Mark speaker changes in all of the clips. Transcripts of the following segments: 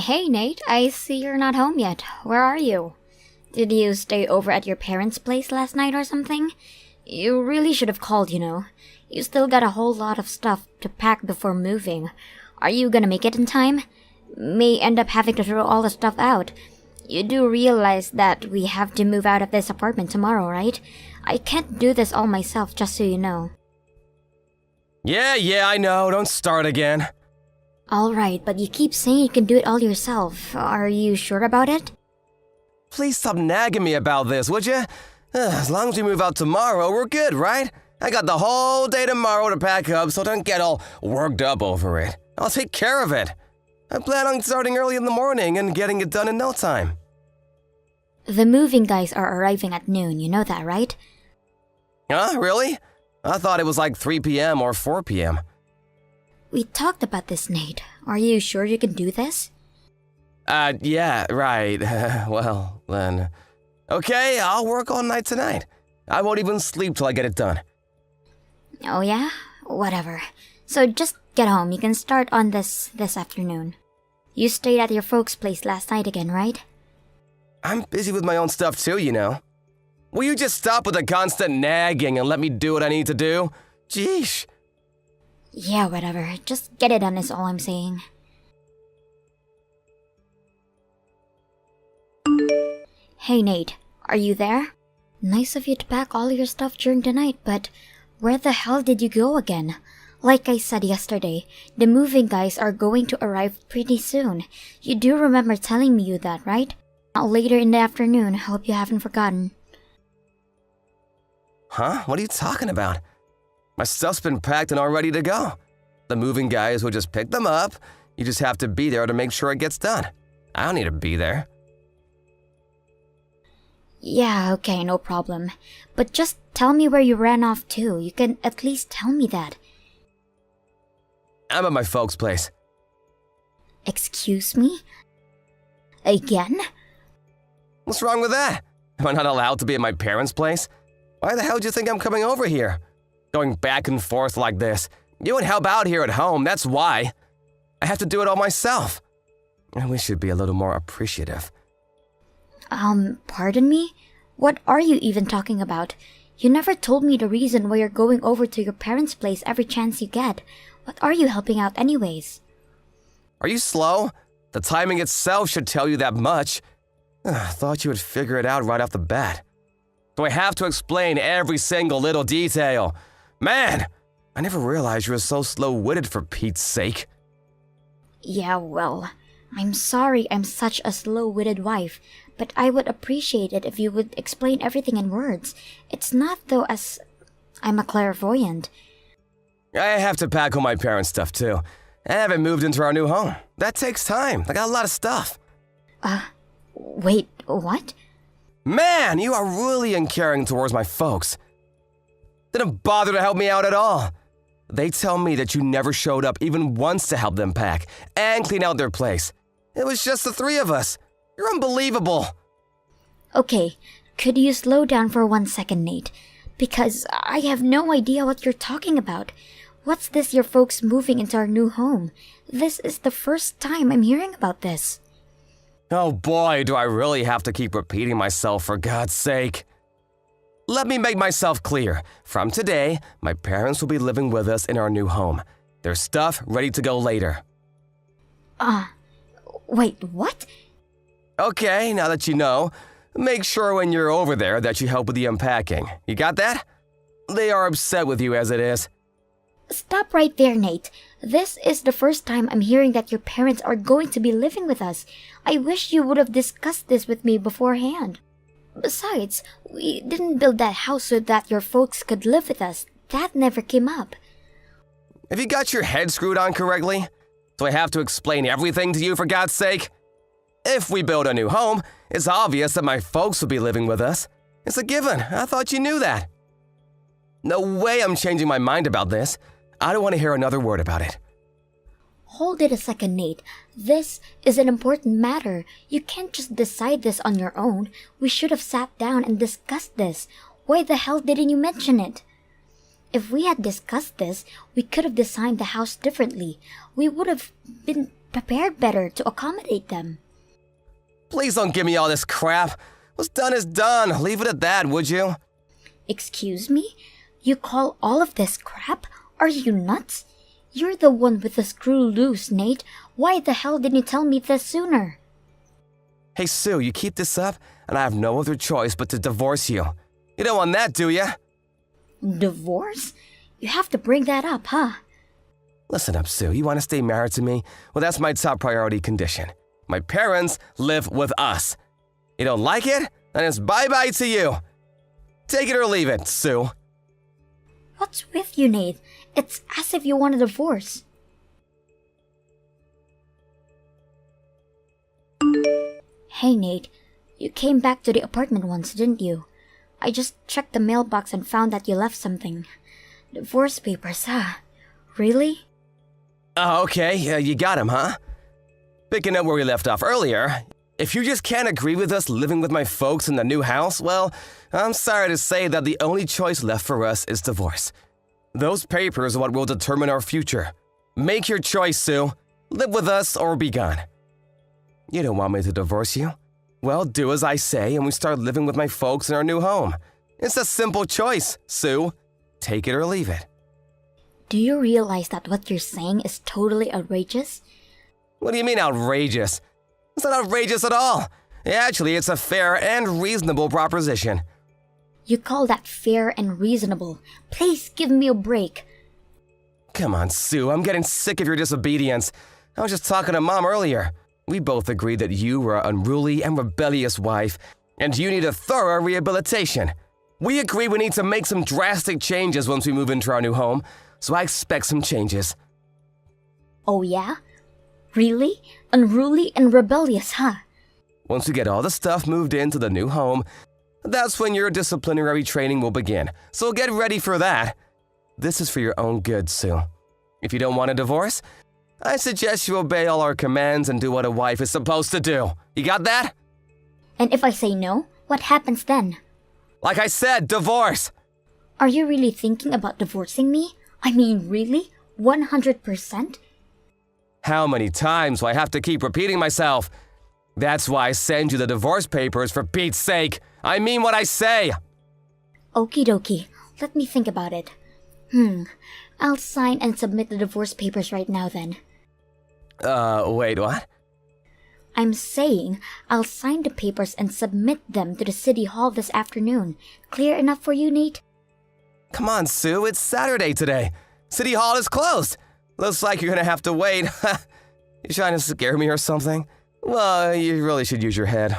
Speaker 1: Hey Nate, I see you're not home yet. Where are you? Did you stay over at your parents' place last night or something? You really should have called, you know. You still got a whole lot of stuff to pack before moving. Are you gonna make it in time? May end up having to throw all the stuff out. You do realize that we have to move out of this apartment tomorrow, right? I can't do this all myself, just so you know.
Speaker 2: Yeah, I know. Don't start again.
Speaker 1: Alright, but you keep saying you can do it all yourself. Are you sure about it?
Speaker 2: Please stop nagging me about this, would you? As long as we move out tomorrow, we're good, right? I got the whole day tomorrow to pack up, so don't get all worked up over it. I'll take care of it. I plan on starting early in the morning and getting it done in no time.
Speaker 1: The moving guys are arriving at noon, you know that, right?
Speaker 2: Huh? Really? I thought it was like 3 p.m. or 4 p.m.
Speaker 1: We talked about this, Nate. Are you sure you can do this?
Speaker 2: Yeah, right. Well, then. Okay, I'll work all night tonight. I won't even sleep till I get it done.
Speaker 1: Oh yeah? Whatever. So just get home. You can start on this afternoon. You stayed at your folks' place last night again, right?
Speaker 2: I'm busy with my own stuff too, you know. Will you just stop with the constant nagging and let me do what I need to do? Jeesh.
Speaker 1: Yeah, whatever. Just get it done is all I'm saying. Hey Nate, are you there? Nice of you to pack all your stuff during the night, but where the hell did you go again? Like I said yesterday, the moving guys are going to arrive pretty soon. You do remember telling me that, right? Later in the afternoon. Hope you haven't forgotten.
Speaker 2: Huh? What are you talking about? My stuff's been packed and all ready to go. The moving guys will just pick them up. You just have to be there to make sure it gets done. I don't need to be there.
Speaker 1: Yeah, okay, no problem. But just tell me where you ran off to. You can at least tell me that.
Speaker 2: I'm at my folks' place.
Speaker 1: Excuse me? Again?
Speaker 2: What's wrong with that? Am I not allowed to be at my parents' place? Why the hell do you think I'm coming over here? Going back and forth like this. You would help out here at home, that's why. I have to do it all myself. And we should be a little more appreciative.
Speaker 1: Pardon me? What are you even talking about? You never told me the reason why you're going over to your parents' place every chance you get. What are you helping out anyways?
Speaker 2: Are you slow? The timing itself should tell you that much. Thought you would figure it out right off the bat. Do I have to explain every single little detail? Man, I never realized you were so slow-witted for Pete's sake.
Speaker 1: Yeah, well, I'm sorry I'm such a slow-witted wife, but I would appreciate it if you would explain everything in words. It's not though as I'm a clairvoyant.
Speaker 2: I have to pack all my parents' stuff too. I haven't moved into our new home. That takes time. I got a lot of stuff.
Speaker 1: Wait, what?
Speaker 2: Man, you are really uncaring towards my folks. Didn't bother to help me out at all. They tell me that you never showed up even once to help them pack and clean out their place. It was just the three of us. You're unbelievable.
Speaker 1: Okay, could you slow down for 1 second, Nate? Because I have no idea what you're talking about. What's this your folks moving into our new home? This is the first time I'm hearing about this.
Speaker 2: Oh boy, do I really have to keep repeating myself for God's sake. Let me make myself clear. From today, my parents will be living with us in our new home. Their stuff ready to go later.
Speaker 1: Wait, what?
Speaker 2: Okay, now that you know, make sure when you're over there that you help with the unpacking. You got that? They are upset with you as it is.
Speaker 1: Stop right there, Nate. This is the first time I'm hearing that your parents are going to be living with us. I wish you would have discussed this with me beforehand. Besides, we didn't build that house so that your folks could live with us. That never came up.
Speaker 2: Have you got your head screwed on correctly? Do I have to explain everything to you for God's sake? If we build a new home, it's obvious that my folks will be living with us. It's a given. I thought you knew that. No way I'm changing my mind about this. I don't want to hear another word about it.
Speaker 1: Hold it a second, Nate. This is an important matter. You can't just decide this on your own. We should have sat down and discussed this. Why the hell didn't you mention it? If we had discussed this, we could have designed the house differently. We would have been prepared better to accommodate them.
Speaker 2: Please don't give me all this crap. What's done is done. Leave it at that, would you?
Speaker 1: Excuse me? You call all of this crap? Are you nuts? You're the one with the screw loose, Nate. Why the hell didn't you tell me this sooner?
Speaker 2: Hey, Sue, you keep this up, and I have no other choice but to divorce you. You don't want that, do you?
Speaker 1: Divorce? You have to bring that up, huh?
Speaker 2: Listen up, Sue. You want to stay married to me? Well, that's my top priority condition. My parents live with us. You don't like it? Then it's bye-bye to you. Take it or leave it, Sue.
Speaker 1: What's with you, Nate? It's as if you want a divorce. Hey, Nate. You came back to the apartment once, didn't you? I just checked the mailbox and found that you left something. Divorce papers, huh? Really?
Speaker 2: Oh, okay. You got him, huh? Picking up where we left off earlier, if you just can't agree with us living with my folks in the new house, well, I'm sorry to say that the only choice left for us is divorce. Those papers are what will determine our future. Make your choice, Sue. Live with us or be gone. You don't want me to divorce you? Well, do as I say and we start living with my folks in our new home. It's a simple choice, Sue. Take it or leave it.
Speaker 1: Do you realize that what you're saying is totally outrageous?
Speaker 2: What do you mean outrageous? It's not outrageous at all. Actually, it's a fair and reasonable proposition.
Speaker 1: You call that fair and reasonable? Please give me a break.
Speaker 2: Come on, Sue, I'm getting sick of your disobedience. I was just talking to Mom earlier. We both agreed that you were an unruly and rebellious wife, and you need a thorough rehabilitation. We agree we need to make some drastic changes once we move into our new home, so I expect some changes.
Speaker 1: Oh yeah? Really? Unruly and rebellious, huh?
Speaker 2: Once we get all the stuff moved into the new home, that's when your disciplinary training will begin, so get ready for that. This is for your own good, Sue. If you don't want a divorce, I suggest you obey all our commands and do what a wife is supposed to do. You got that?
Speaker 1: And if I say no, what happens then?
Speaker 2: Like I said, divorce!
Speaker 1: Are you really thinking about divorcing me? I mean, really? 100%?
Speaker 2: How many times do I have to keep repeating myself? That's why I send you the divorce papers, for Pete's sake. I mean what I say.
Speaker 1: Okie dokie. Let me think about it. I'll sign and submit the divorce papers right now then.
Speaker 2: Wait, what?
Speaker 1: I'm saying I'll sign the papers and submit them to the city hall this afternoon. Clear enough for you, Nate?
Speaker 2: Come on, Sue, it's Saturday today. City hall is closed. Looks like you're gonna have to wait. You trying to scare me or something? Well, you really should use your head.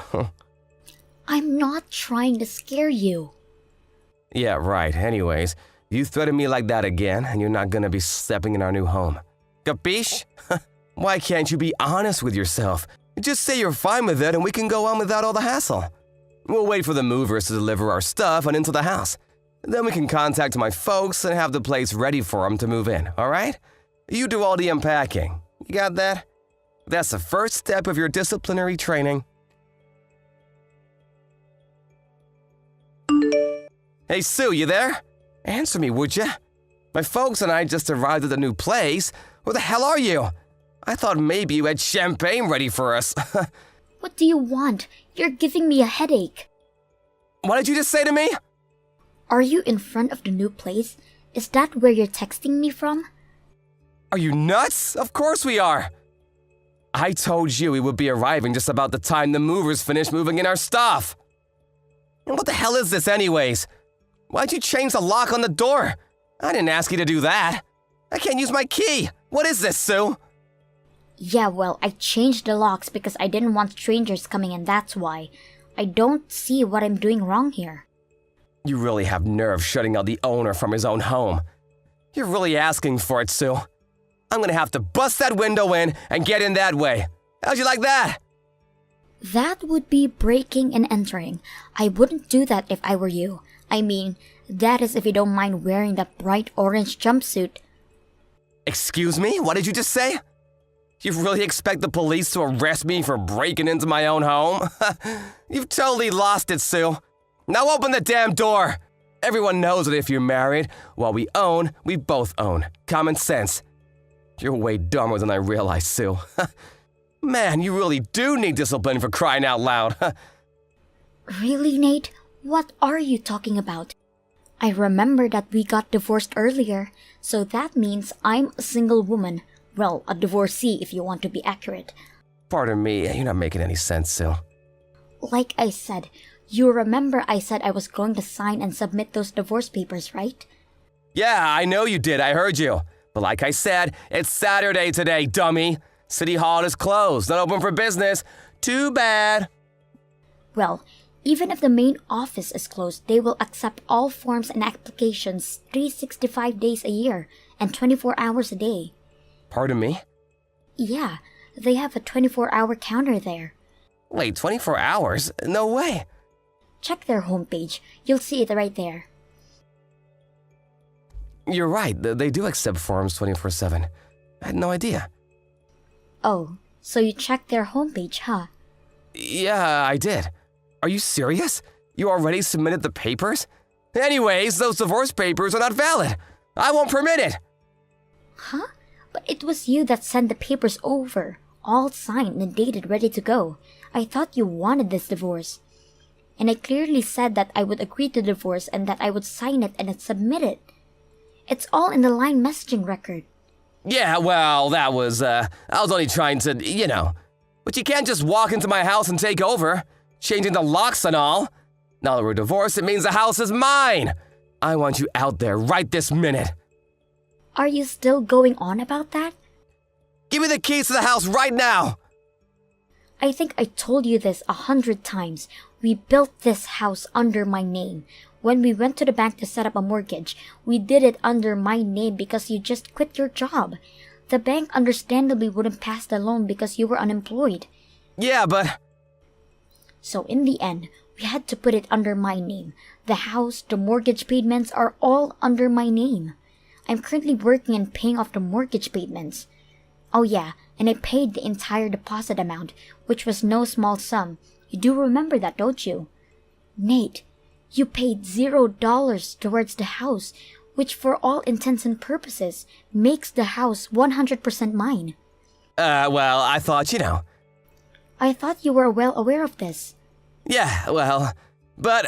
Speaker 1: I'm not trying to scare you.
Speaker 2: Yeah, right. Anyways, you threaten me like that again, and you're not gonna be stepping in our new home. Capiche? Why can't you be honest with yourself? Just say you're fine with it and we can go on without all the hassle. We'll wait for the movers to deliver our stuff and into the house. Then we can contact my folks and have the place ready for them to move in, all right? You do all the unpacking. You got that? That's the first step of your disciplinary training. Hey, Sue, you there? Answer me, would you? My folks and I just arrived at the new place. Where the hell are you? I thought maybe you had champagne ready for us.
Speaker 1: What do you want? You're giving me a headache.
Speaker 2: What did you just say to me?
Speaker 1: Are you in front of the new place? Is that where you're texting me from?
Speaker 2: Are you nuts? Of course we are. I told you we would be arriving just about the time the movers finish moving in our stuff. And what the hell is this anyways? Why'd you change the lock on the door? I didn't ask you to do that. I can't use my key. What is this, Sue?
Speaker 1: Yeah, well, I changed the locks because I didn't want strangers coming in, that's why. I don't see what I'm doing wrong here.
Speaker 2: You really have nerve shutting out the owner from his own home. You're really asking for it, Sue. I'm gonna have to bust that window in and get in that way. How'd you like that?
Speaker 1: That would be breaking and entering. I wouldn't do that if I were you. I mean, that is if you don't mind wearing that bright orange jumpsuit.
Speaker 2: Excuse me? What did you just say? You really expect the police to arrest me for breaking into my own home? You've totally lost it, Sue. Now open the damn door. Everyone knows that if you're married, while we own, we both own. Common sense. You're way dumber than I realized, Sue. Man, you really do need discipline for crying out loud.
Speaker 1: Really, Nate? What are you talking about? I remember that we got divorced earlier, so that means I'm a single woman. Well, a divorcee if you want to be accurate.
Speaker 2: Pardon me, you're not making any sense, Sue.
Speaker 1: Like I said, you remember I said I was going to sign and submit those divorce papers, right?
Speaker 2: Yeah, I know you did, I heard you. But like I said, it's Saturday today, dummy. City Hall is closed, not open for business. Too bad.
Speaker 1: Well, even if the main office is closed, they will accept all forms and applications 365 days a year and 24 hours a day.
Speaker 2: Pardon me?
Speaker 1: Yeah, they have a 24-hour counter there.
Speaker 2: Wait, 24 hours? No way.
Speaker 1: Check their homepage. You'll see it right there.
Speaker 2: You're right, they do accept forms 24/7. I had no idea.
Speaker 1: Oh, so you checked their homepage, huh?
Speaker 2: Yeah, I did. Are you serious? You already submitted the papers? Anyways, those divorce papers are not valid. I won't permit it.
Speaker 1: Huh? But it was you that sent the papers over, all signed and dated, ready to go. I thought you wanted this divorce. And I clearly said that I would agree to divorce and that I would sign it and submit it. It's all in the line messaging record.
Speaker 2: Yeah, well, I was only trying to, But you can't just walk into my house and take over, changing the locks and all. Now that we're divorced, it means the house is mine. I want you out there right this minute.
Speaker 1: Are you still going on about that?
Speaker 2: Give me the keys to the house right now.
Speaker 1: I think I told you this 100 times. We built this house under my name. When we went to the bank to set up a mortgage, we did it under my name because you just quit your job. The bank understandably wouldn't pass the loan because you were unemployed.
Speaker 2: Yeah, but...
Speaker 1: So in the end, we had to put it under my name. The house, the mortgage payments are all under my name. I'm currently working and paying off the mortgage payments. Oh yeah, and I paid the entire deposit amount, which was no small sum. You do remember that, don't you? Nate, you paid $0 towards the house, which for all intents and purposes makes the house 100% mine.
Speaker 2: Well, I thought,
Speaker 1: I thought you were well aware of this.
Speaker 2: Yeah, well, but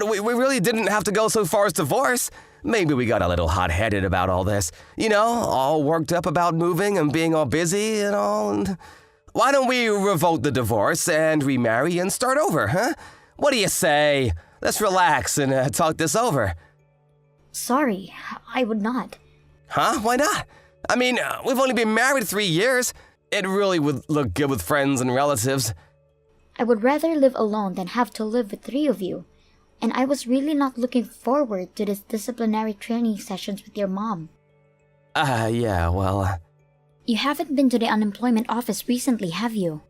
Speaker 2: we really didn't have to go so far as divorce. Maybe we got a little hot-headed about all this. All worked up about moving and being all busy and all. And why don't we revoke the divorce and remarry and start over, huh? What do you say? Let's relax and talk this over.
Speaker 1: Sorry, I would not.
Speaker 2: Huh? Why not? I mean, we've only been married 3 years. It really would look good with friends and relatives.
Speaker 1: I would rather live alone than have to live with 3 of you. And I was really not looking forward to this disciplinary training sessions with your mom.
Speaker 2: Yeah, well...
Speaker 1: You haven't been to the unemployment office recently, have you?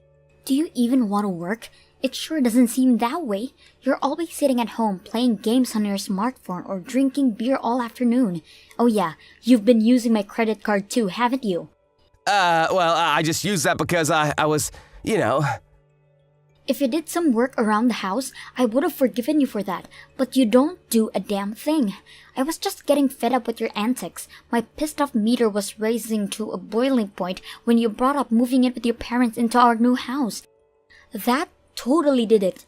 Speaker 1: Do you even want to work? It sure doesn't seem that way. You're always sitting at home playing games on your smartphone or drinking beer all afternoon. Oh yeah, you've been using my credit card too, haven't you?
Speaker 2: Well, I just used that because I was,
Speaker 1: If you did some work around the house, I would have forgiven you for that, but you don't do a damn thing. I was just getting fed up with your antics. My pissed off meter was rising to a boiling point when you brought up moving in with your parents into our new house. That totally did it.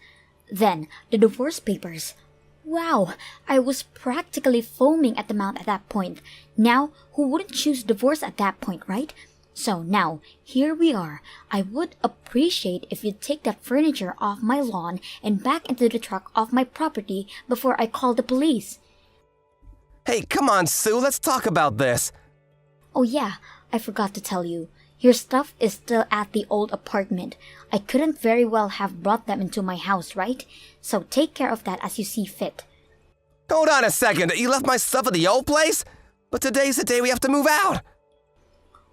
Speaker 1: Then, the divorce papers. Wow, I was practically foaming at the mouth at that point. Now, who wouldn't choose divorce at that point, right? So now, here we are. I would appreciate if you'd take that furniture off my lawn and back into the truck off my property before I call the police.
Speaker 2: Hey, come on, Sue, let's talk about this.
Speaker 1: Oh yeah, I forgot to tell you. Your stuff is still at the old apartment. I couldn't very well have brought them into my house, right? So take care of that as you see fit.
Speaker 2: Hold on a second, you left my stuff at the old place? But today's the day we have to move out.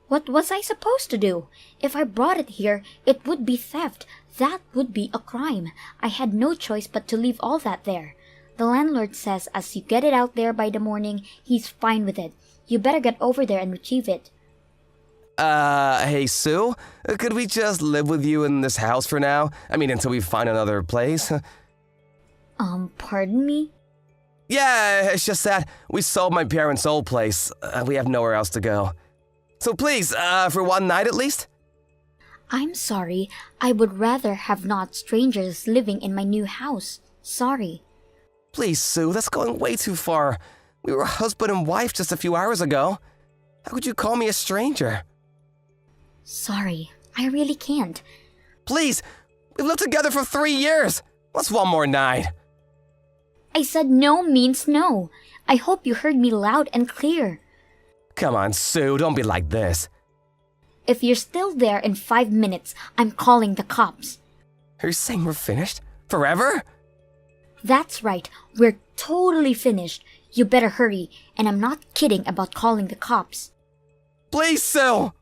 Speaker 1: What was I supposed to do? If I brought it here, it would be theft. That would be a crime. I had no choice but to leave all that there. The landlord says as you get it out there by the morning, he's fine with it. You better get over there and retrieve it.
Speaker 2: Hey, Sue, could we just live with you in this house for now? I mean, until we find another place?
Speaker 1: Pardon me?
Speaker 2: Yeah, it's just that we sold my parents' old place. We have nowhere else to go. So please, for one night at least?
Speaker 1: I'm sorry. I would rather have not strangers living in my new house. Sorry.
Speaker 2: Please, Sue, that's going way too far. We were husband and wife just a few hours ago. How could you call me a stranger?
Speaker 1: Sorry. I really can't.
Speaker 2: Please, we've lived together for 3 years. What's one more night?
Speaker 1: I said no means no. I hope you heard me loud and clear.
Speaker 2: Come on, Sue, don't be like this.
Speaker 1: If you're still there in 5 minutes, I'm calling the cops.
Speaker 2: Are you saying we're finished? Forever?
Speaker 1: That's right. We're totally finished. You better hurry, and I'm not kidding about calling the cops.
Speaker 2: Please, Sue!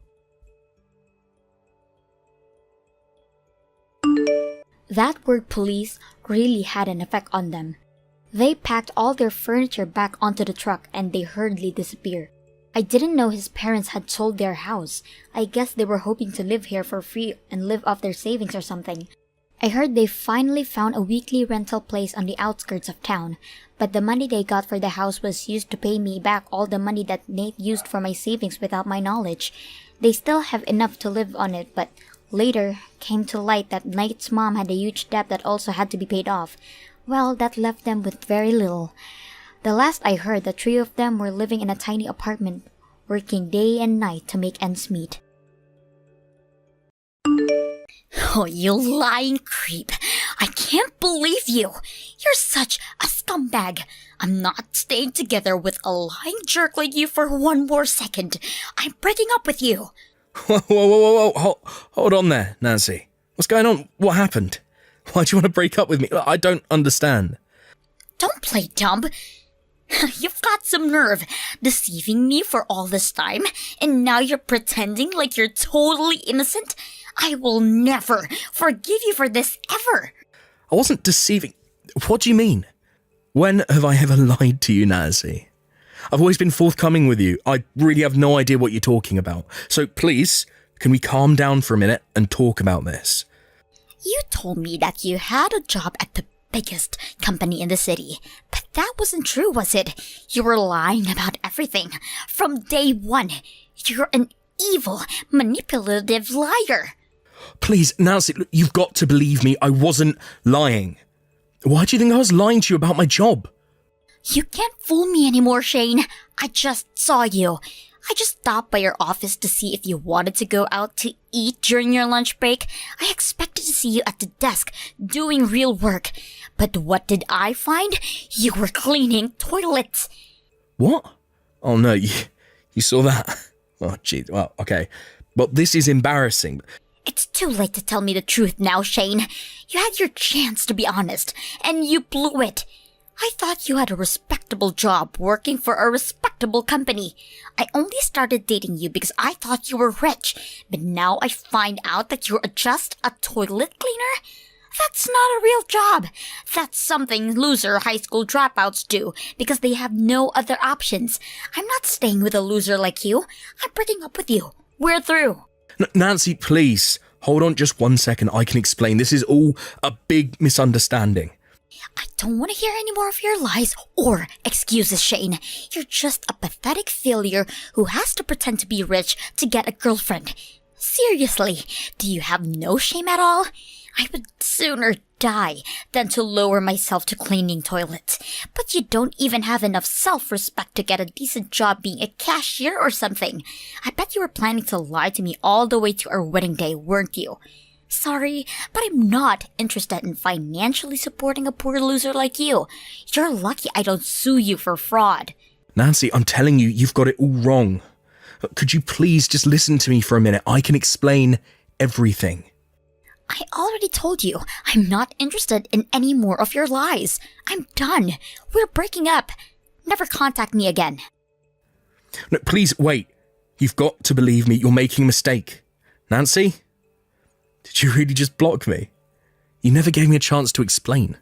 Speaker 1: That word police really had an effect on them. They packed all their furniture back onto the truck and they hurriedly disappeared. I didn't know his parents had sold their house. I guess they were hoping to live here for free and live off their savings or something. I heard they finally found a weekly rental place on the outskirts of town, but the money they got for the house was used to pay me back all the money that Nate used for my savings without my knowledge. They still have enough to live on it, but later came to light that Nate's mom had a huge debt that also had to be paid off. Well, that left them with very little. The last I heard, the three of them were living in a tiny apartment, working day and night to make ends meet.
Speaker 3: Oh, you lying creep. I can't believe you. You're such a scumbag. I'm not staying together with a lying jerk like you for one more second. I'm breaking up with you.
Speaker 4: Whoa. Hold on there, Nancy. What's going on? What happened? Why do you want to break up with me? I don't understand.
Speaker 3: Don't play dumb. You've got some nerve, deceiving me for all this time, and now you're pretending like you're totally innocent? I will never forgive you for this ever.
Speaker 4: I wasn't deceiving. What do you mean? When have I ever lied to you, Nancy? I've always been forthcoming with you. I really have no idea what you're talking about. So please, can we calm down for a minute and talk about this?
Speaker 3: You told me that you had a job at the biggest company in the city. But that wasn't true, was it? You were lying about everything. From day one. You're an evil, manipulative liar.
Speaker 4: Please, Nancy, look, you've got to believe me. I wasn't lying. Why do you think I was lying to you about my job?
Speaker 3: You can't fool me anymore, Shane. I just saw you. I just stopped by your office to see if you wanted to go out to eat during your lunch break. I expected to see you at the desk doing real work. But what did I find? You were cleaning toilets.
Speaker 4: What? Oh no, you saw that? Oh gee, well, okay. But this is embarrassing.
Speaker 3: It's too late to tell me the truth now, Shane. You had your chance to be honest, and you blew it. I thought you had a respectable job working for a respectable company. I only started dating you because I thought you were rich, but now I find out that you're just a toilet cleaner? That's not a real job. That's something loser high school dropouts do because they have no other options. I'm not staying with a loser like you. I'm breaking up with you. We're through.
Speaker 4: Nancy, please, hold on just 1 second. I can explain. This is all a big misunderstanding.
Speaker 3: I don't want to hear any more of your lies or excuses, Shane. You're just a pathetic failure who has to pretend to be rich to get a girlfriend. Seriously, do you have no shame at all? I would sooner die than to lower myself to cleaning toilets. But you don't even have enough self-respect to get a decent job being a cashier or something. I bet you were planning to lie to me all the way to our wedding day, weren't you? Sorry, but I'm not interested in financially supporting a poor loser like you. You're lucky I don't sue you for fraud.
Speaker 4: Nancy, I'm telling you, you've got it all wrong. Could you please just listen to me for a minute? I can explain everything.
Speaker 3: I already told you, I'm not interested in any more of your lies. I'm done. We're breaking up. Never contact me again.
Speaker 4: No, please, wait. You've got to believe me. You're making a mistake. Nancy? Did you really just block me? You never gave me a chance to explain.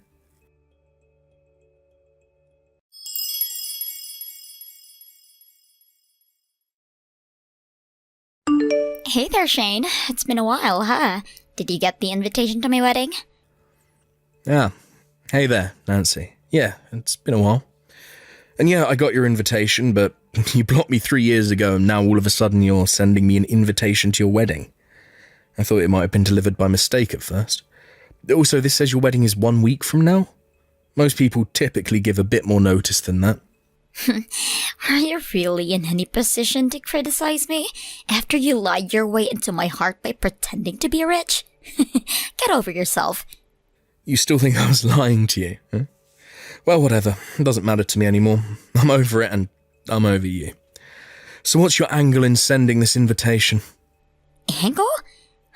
Speaker 3: Hey there, Shane. It's been a while, huh? Did you get the invitation to my wedding?
Speaker 4: Yeah. Hey there, Nancy. Yeah, it's been a while. And yeah, I got your invitation, but You blocked me 3 years ago and now all of a sudden you're sending me an invitation to your wedding. I thought it might have been delivered by mistake at first. Also, this says your wedding is 1 week from now. Most people typically give a bit more notice than that.
Speaker 3: Are you really in any position to criticize me after you lied your way into my heart by pretending to be rich? Get over yourself.
Speaker 4: You still think I was lying to you, huh? Well, whatever. It doesn't matter to me anymore. I'm over it and I'm over you. So what's your angle in sending this invitation?
Speaker 3: Angle?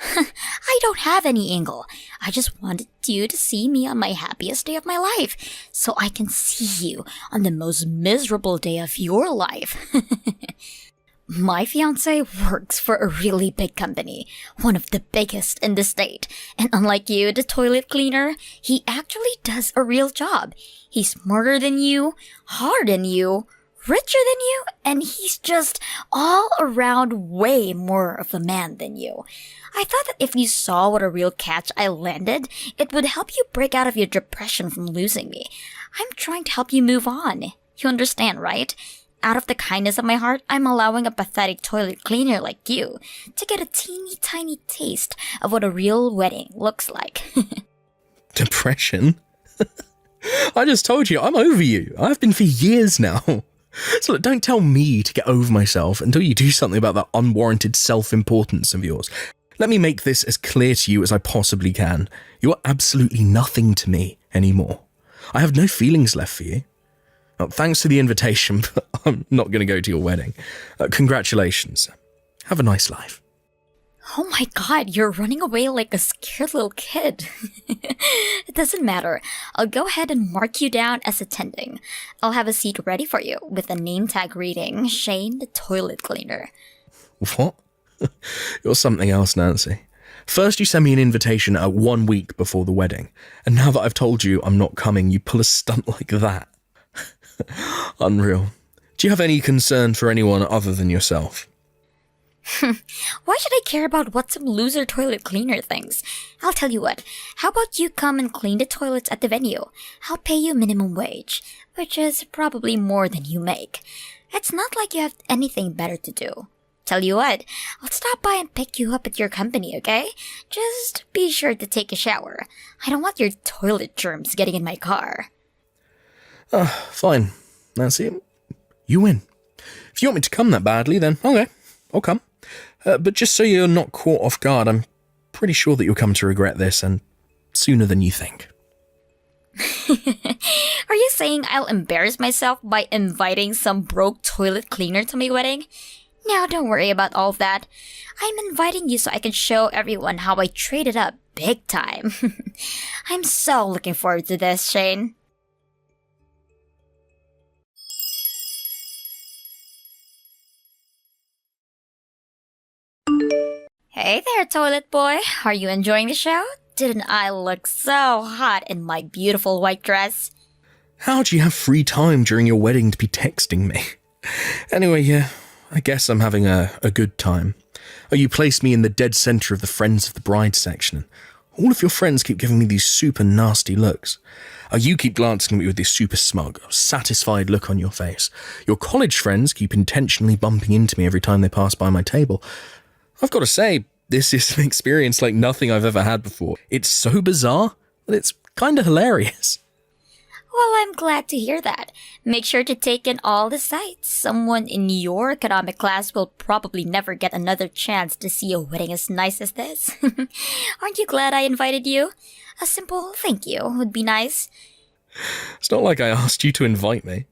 Speaker 3: I don't have any angle. I just wanted you to see me on my happiest day of my life, so I can see you on the most miserable day of your life. My fiance works for a really big company, one of the biggest in the state, and unlike you, the toilet cleaner, he actually does a real job. He's smarter than you, harder than you, richer than you, and he's just all around way more of a man than you. I thought that if you saw what a real catch I landed, it would help you break out of your depression from losing me. I'm trying to help you move on. You understand, right? Out of the kindness of my heart, I'm allowing a pathetic toilet cleaner like you to get a teeny tiny taste of what a real wedding looks like.
Speaker 4: Depression? I just told you, I'm over you. I've been for years now. So look, don't tell me to get over myself until you do something about that unwarranted self-importance of yours. Let me make this as clear to you as I possibly can. You're absolutely nothing to me anymore. I have no feelings left for you. Well, thanks for the invitation, but I'm not going to go to your wedding. Congratulations. Have a nice life.
Speaker 3: Oh my god, you're running away like a scared little kid. It doesn't matter. I'll go ahead and mark you down as attending. I'll have a seat ready for you with a name tag reading Shane the Toilet Cleaner.
Speaker 4: What? You're something else, Nancy. First you send me an invitation at 1 week before the wedding, and now that I've told you I'm not coming, you pull a stunt like that. Unreal. Do you have any concern for anyone other than yourself?
Speaker 3: Why should I care about what some loser toilet cleaner thinks? I'll tell you what, how about you come and clean the toilets at the venue? I'll pay you minimum wage, which is probably more than you make. It's not like you have anything better to do. Tell you what, I'll stop by and pick you up at your company, okay? Just be sure to take a shower. I don't want your toilet germs getting in my car.
Speaker 4: Fine, Nancy. You win. If you want me to come that badly, then okay, I'll come. But just so you're not caught off guard, I'm pretty sure that you'll come to regret this, and sooner than you think.
Speaker 3: Are you saying I'll embarrass myself by inviting some broke toilet cleaner to my wedding? Now, don't worry about all of that. I'm inviting you so I can show everyone how I traded up big time. I'm so looking forward to this, Shane. Hey there, toilet boy. Are you enjoying the show? Didn't I look so hot in my beautiful white dress?
Speaker 4: How do you have free time during your wedding to be texting me? Anyway, yeah, I guess I'm having a good time. Oh, you placed me in the dead center of the Friends of the Bride section. All of your friends keep giving me these super nasty looks. Oh, you keep glancing at me with this super smug, satisfied look on your face. Your college friends keep intentionally bumping into me every time they pass by my table. I've got to say, this is an experience like nothing I've ever had before. It's so bizarre, but it's kind of hilarious.
Speaker 3: Well, I'm glad to hear that. Make sure to take in all the sights. Someone in your economic class will probably never get another chance to see a wedding as nice as this. Aren't you glad I invited you? A simple thank you would be nice.
Speaker 4: It's not like I asked you to invite me.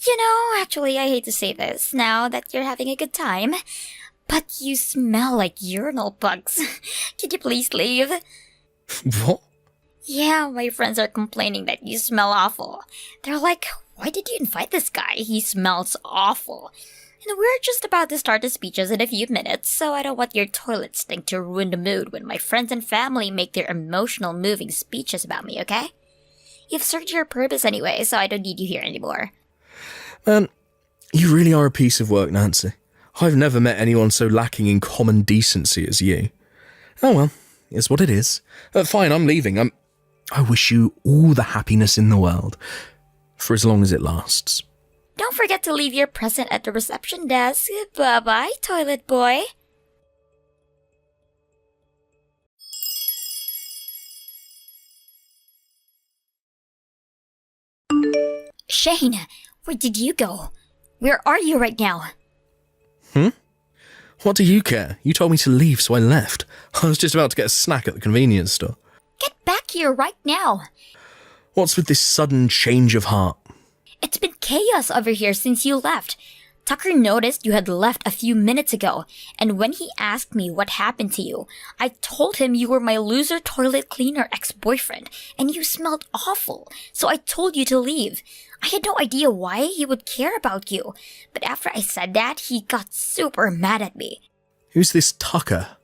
Speaker 3: You know, actually, I hate to say this now that you're having a good time, but you smell like urinal bugs. Could you please leave?
Speaker 4: What?
Speaker 3: Yeah, my friends are complaining that you smell awful. They're like, why did you invite this guy? He smells awful. And we're just about to start the speeches in a few minutes, so I don't want your toilet stink to ruin the mood when my friends and family make their emotional, moving speeches about me, okay? You've served your purpose anyway, so I don't need you here anymore.
Speaker 4: Man, you really are a piece of work, Nancy. I've never met anyone so lacking in common decency as you. Oh well, it's what it is. Fine, I'm leaving. I wish you all the happiness in the world, for as long as it lasts.
Speaker 3: Don't forget to leave your present at the reception desk. Bye-bye, toilet boy. Shane, where did you go? Where are you right now?
Speaker 4: What do you care? You told me to leave, so I left. I was just about to get a snack at the convenience store.
Speaker 3: Get back here right now.
Speaker 4: What's with this sudden change of heart?
Speaker 3: It's been chaos over here since you left. Tucker noticed you had left a few minutes ago, and when he asked me what happened to you, I told him you were my loser toilet cleaner ex-boyfriend, and you smelled awful, so I told you to leave. I had no idea why he would care about you, but after I said that, he got super mad at me.
Speaker 4: Who's this Tucker?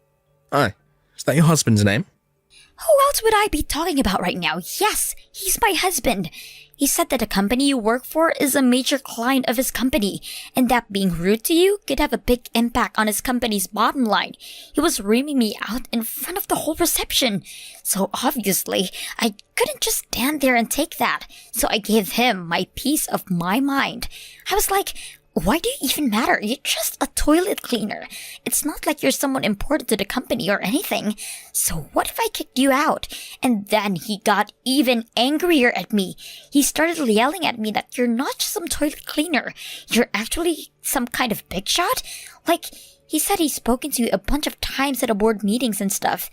Speaker 4: Aye, is that your husband's name?
Speaker 3: Who else would I be talking about right now? Yes, he's my husband. He said that the company you work for is a major client of his company, and that being rude to you could have a big impact on his company's bottom line. He was reaming me out in front of the whole reception. So obviously, I couldn't just stand there and take that. So I gave him my piece of my mind. I was like, why do you even matter? You're just a toilet cleaner. It's not like you're someone important to the company or anything. So what if I kicked you out? And then he got even angrier at me. He started yelling at me that you're not just some toilet cleaner. You're actually some kind of big shot. Like, he said he's spoken to you a bunch of times at board meetings and stuff.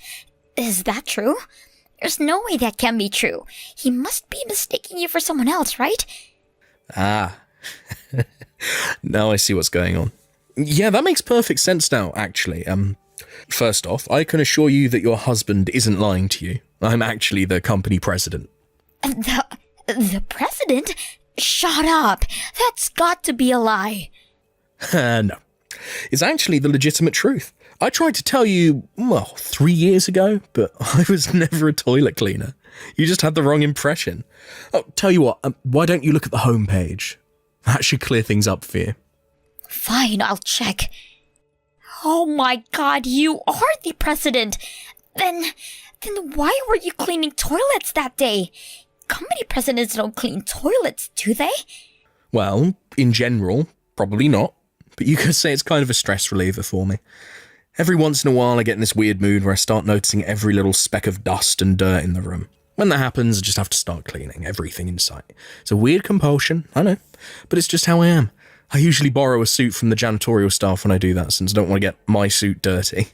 Speaker 3: Is that true? There's no way that can be true. He must be mistaking you for someone else, right?
Speaker 4: Ah. Now I see what's going on. Yeah, that makes perfect sense now, actually. First off, I can assure you that your husband isn't lying to you. I'm actually the company president.
Speaker 3: The president? Shut up. That's got to be a lie.
Speaker 4: No. It's actually the legitimate truth. I tried to tell you, 3 years ago, but I was never a toilet cleaner. You just had the wrong impression. Oh, tell you what, why don't you look at the homepage? That should clear things up for you.
Speaker 3: Fine, I'll check. Oh my god, you are the president! Then why were you cleaning toilets that day? Company presidents don't clean toilets, do they?
Speaker 4: Well, in general, probably not. But you could say it's kind of a stress reliever for me. Every once in a while I get in this weird mood where I start noticing every little speck of dust and dirt in the room. When that happens, I just have to start cleaning everything in sight. It's a weird compulsion, I know, but it's just how I am. I usually borrow a suit from the janitorial staff when I do that, since I don't want to get my suit dirty.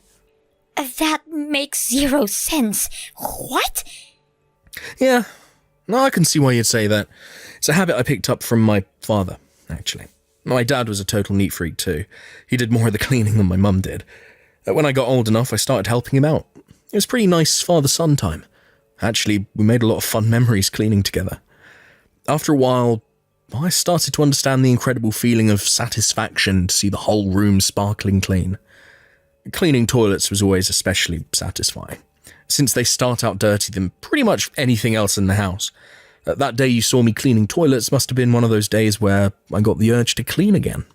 Speaker 3: That makes zero sense. What?
Speaker 4: Yeah, no, I can see why you'd say that. It's a habit I picked up from my father, actually. My dad was a total neat freak too. He did more of the cleaning than my mum did. When I got old enough, I started helping him out. It was pretty nice father-son time. Actually, we made a lot of fun memories cleaning together. After a while, I started to understand the incredible feeling of satisfaction to see the whole room sparkling clean. Cleaning toilets was always especially satisfying, since they start out dirtier than pretty much anything else in the house. That day you saw me cleaning toilets must have been one of those days where I got the urge to clean again.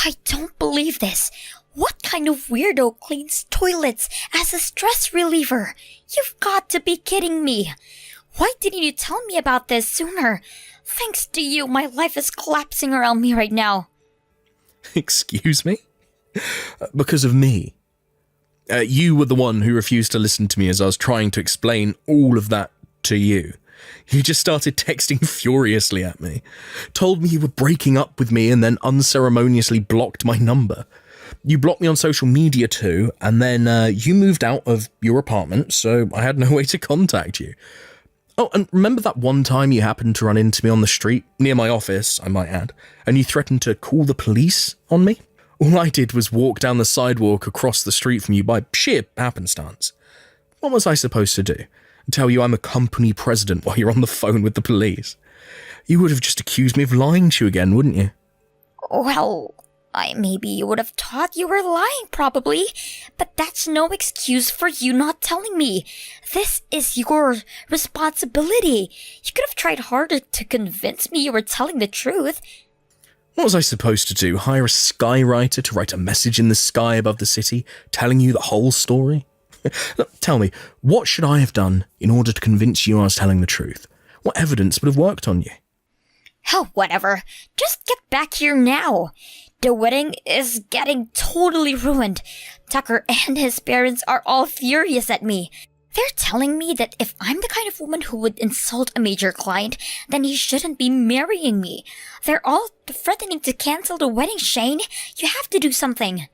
Speaker 3: I don't believe this. What kind of weirdo cleans toilets as a stress reliever? You've got to be kidding me. Why didn't you tell me about this sooner? Thanks to you, my life is collapsing around me right now.
Speaker 4: Excuse me? Because of me. You were the one who refused to listen to me as I was trying to explain all of that to you. You just started texting furiously at me, told me you were breaking up with me, and then unceremoniously blocked my number. You blocked me on social media too, and then you moved out of your apartment, so I had no way to contact you. Oh, and remember that one time you happened to run into me on the street, near my office, I might add, and you threatened to call the police on me? All I did was walk down the sidewalk across the street from you by sheer happenstance. What was I supposed to do? Tell you I'm a company president while you're on the phone with the police? You would have just accused me of lying to you again, wouldn't you?
Speaker 3: Well, maybe you would have thought you were lying, probably. But that's no excuse for you not telling me. This is your responsibility. You could have tried harder to convince me you were telling the truth.
Speaker 4: What was I supposed to do? Hire a skywriter to write a message in the sky above the city, telling you the whole story? Look, tell me, what should I have done in order to convince you I was telling the truth? What evidence would have worked on you?
Speaker 3: Oh, whatever. Just get back here now. The wedding is getting totally ruined. Tucker and his parents are all furious at me. They're telling me that if I'm the kind of woman who would insult a major client, then he shouldn't be marrying me. They're all threatening to cancel the wedding, Shane. You have to do something.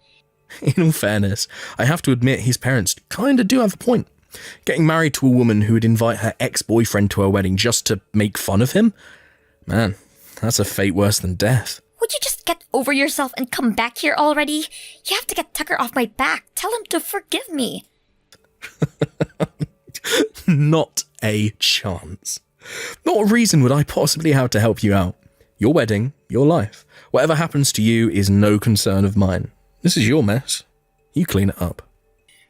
Speaker 4: In all fairness, I have to admit his parents kinda do have a point. Getting married to a woman who would invite her ex-boyfriend to her wedding just to make fun of him? Man, that's a fate worse than death.
Speaker 3: Would you just get over yourself and come back here already? You have to get Tucker off my back. Tell him to forgive me.
Speaker 4: Not a chance. Not a reason would I possibly have to help you out. Your wedding, your life. Whatever happens to you is no concern of mine. This is your mess. You clean it up.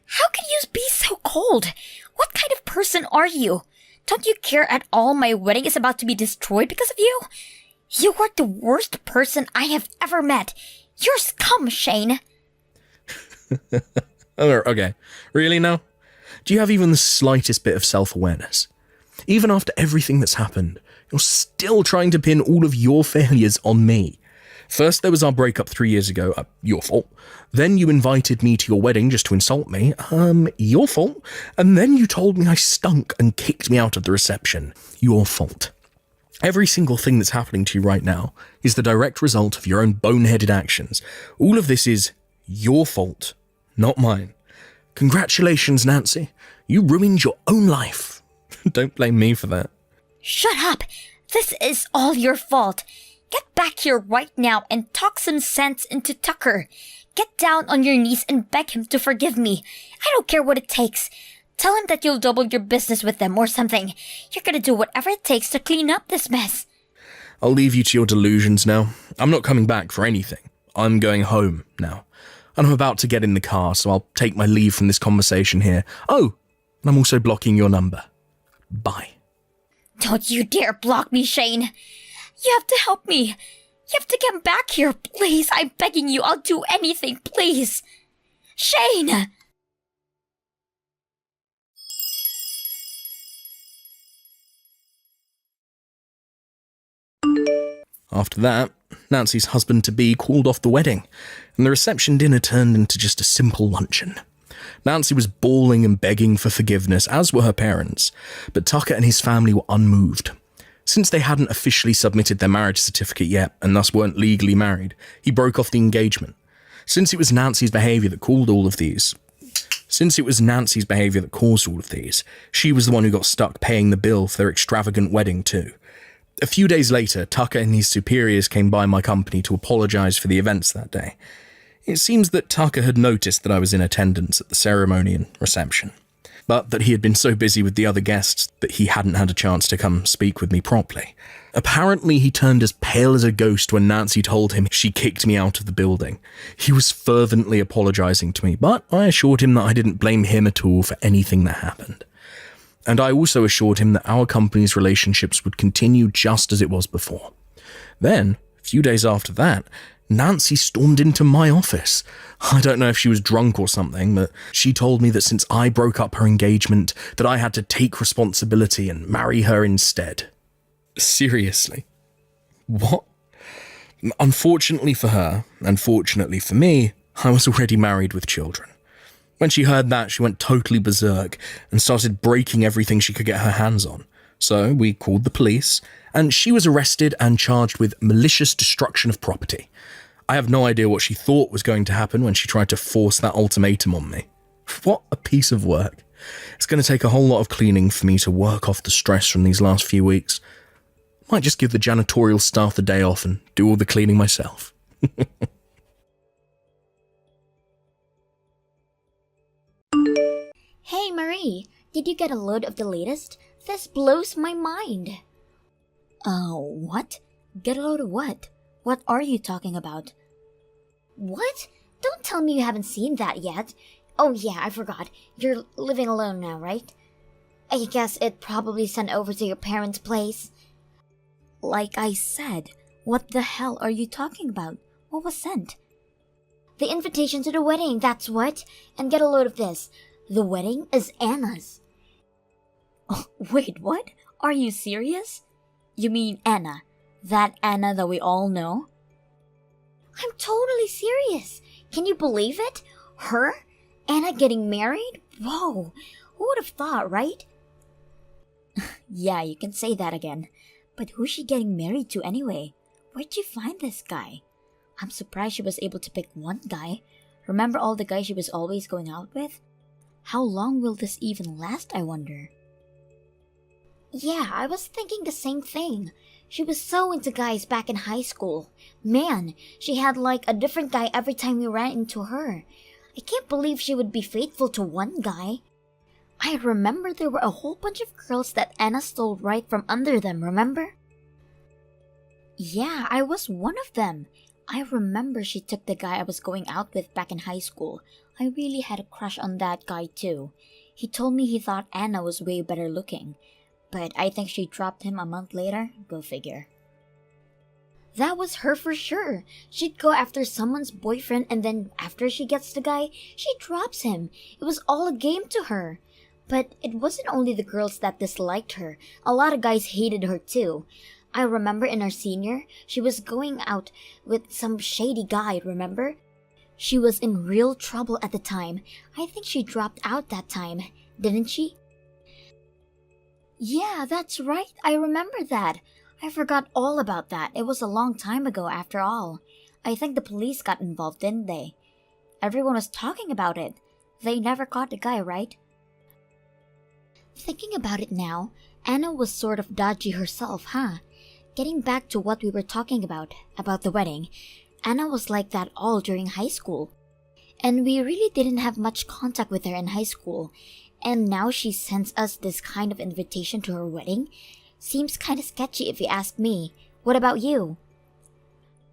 Speaker 3: How can you be so cold? What kind of person are you? Don't you care at all my wedding is about to be destroyed because of you? You are the worst person I have ever met. You're scum, Shane.
Speaker 4: Okay, really now? Do you have even the slightest bit of self-awareness? Even after everything that's happened, you're still trying to pin all of your failures on me. First, there was our breakup 3 years ago, your fault. Then you invited me to your wedding just to insult me, your fault. And then you told me I stunk and kicked me out of the reception, your fault. Every single thing that's happening to you right now is the direct result of your own boneheaded actions. All of this is your fault, not mine. Congratulations, Nancy. You ruined your own life. Don't blame me for that.
Speaker 3: Shut up. This is all your fault. Get back here right now and talk some sense into Tucker. Get down on your knees and beg him to forgive me. I don't care what it takes. Tell him that you'll double your business with them or something. You're gonna do whatever it takes to clean up this mess.
Speaker 4: I'll leave you to your delusions now. I'm not coming back for anything. I'm going home now. And I'm about to get in the car, so I'll take my leave from this conversation here. Oh, and I'm also blocking your number. Bye.
Speaker 3: Don't you dare block me, Shane. You have to help me. You have to get back here, please. I'm begging you. I'll do anything, please. Shane!
Speaker 4: After that, Nancy's husband-to-be called off the wedding, and the reception dinner turned into just a simple luncheon. Nancy was bawling and begging for forgiveness, as were her parents, but Tucker and his family were unmoved. Since they hadn't officially submitted their marriage certificate yet, and thus weren't legally married, he broke off the engagement. Since it was Nancy's behaviour that caused all of these, she was the one who got stuck paying the bill for their extravagant wedding too. A few days later, Tucker and his superiors came by my company to apologise for the events that day. It seems that Tucker had noticed that I was in attendance at the ceremony and reception, but that he had been so busy with the other guests that he hadn't had a chance to come speak with me properly. Apparently, he turned as pale as a ghost when Nancy told him she kicked me out of the building. He was fervently apologising to me, but I assured him that I didn't blame him at all for anything that happened. And I also assured him that our company's relationships would continue just as it was before. Then, a few days after that, Nancy stormed into my office. I don't know if she was drunk or something, but she told me that since I broke up her engagement, that I had to take responsibility and marry her instead. Seriously? What? Unfortunately for her, and fortunately for me, I was already married with children. When she heard that, she went totally berserk and started breaking everything she could get her hands on. So we called the police, and she was arrested and charged with malicious destruction of property. I have no idea what she thought was going to happen when she tried to force that ultimatum on me. What a piece of work. It's going to take a whole lot of cleaning for me to work off the stress from these last few weeks. Might just give the janitorial staff the day off and do all the cleaning myself.
Speaker 1: Hey Marie, did you get a load of the latest? This blows my mind. What? Get a load of what? What are you talking about? What? Don't tell me you haven't seen that yet. Oh yeah, I forgot. You're living alone now, right? I guess it probably sent over to your parents' place. Like I said, what the hell are you talking about? What was sent? The invitation to the wedding, that's what. And get a load of this. The wedding is Anna's. Oh, wait, what? Are you serious? You mean Anna,
Speaker 3: That Anna that we all know? I'm totally serious. Can you believe it? Her? Anna getting married? Whoa, who would have thought, right? Yeah, you can say that again. But who's she getting married to anyway? Where'd you find this guy? I'm surprised she was able to pick one guy. Remember all the guys she was always going out with? How long will this even last, I wonder? Yeah, I was thinking the same thing. She was so into guys back in high school. Man, she had like a different guy every time we ran into her. I can't believe she would be faithful to one guy. I remember there were a whole bunch of girls that Anna stole right from under them, remember? Yeah, I was one of them. I remember she took the guy I was going out with back in high school. I really had a crush on that guy too. He told me he thought Anna was way better looking. But I think she dropped him a month later. Go figure. That was her for sure. She'd go after someone's boyfriend and then after she gets the guy, she drops him. It was all a game to her. But it wasn't only the girls that disliked her. A lot of guys hated her too. I remember in our senior, she was going out with some shady guy, remember? She was in real trouble at the time. I think she dropped out that time, didn't she? Yeah, that's right. I remember that. I forgot all about that. It was a long time ago after all. I think the police got involved, didn't they? Everyone was talking about it. They never caught the guy, right? Thinking about it now, Anna was sort of dodgy herself, huh? Getting back to what we were talking about the wedding, Anna was like that all during high school. And we really didn't have much contact with her in high school. And now she sends us this kind of invitation to her wedding? Seems kind of sketchy if you ask me. What about you?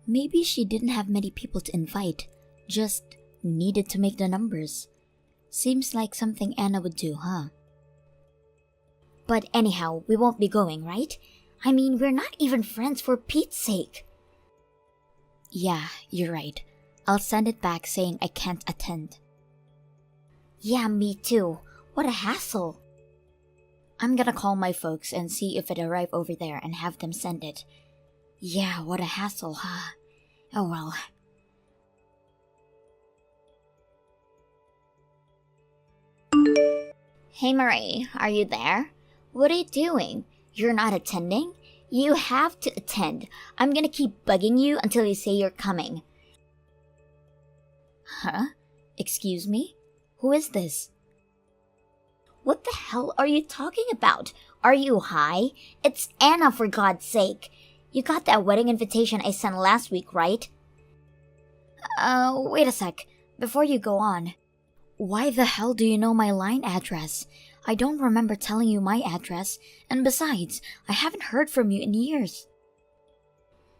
Speaker 3: Maybe she didn't have many people to invite, just needed to make the numbers. Seems like something Anna would do, huh? But anyhow, we won't be going, right? I mean, we're not even friends for Pete's sake. Yeah, you're right. I'll send it back saying I can't attend. Yeah, me too. What a hassle. I'm gonna call my folks and see if it arrived over there and have them send it. Yeah, what a hassle, huh? Oh well.
Speaker 1: Hey Marie, are you there? What are you doing? You're not attending? You have to attend. I'm gonna keep bugging you until you say you're coming.
Speaker 3: Huh? Excuse me? Who is this?
Speaker 1: What the hell are you talking about? Are you high? It's Anna, for God's sake. You got that wedding invitation I sent last week, right?
Speaker 3: Wait a sec. Before you go on. Why the hell do you know my line address? I don't remember telling you my address, and besides, I haven't heard from you in years.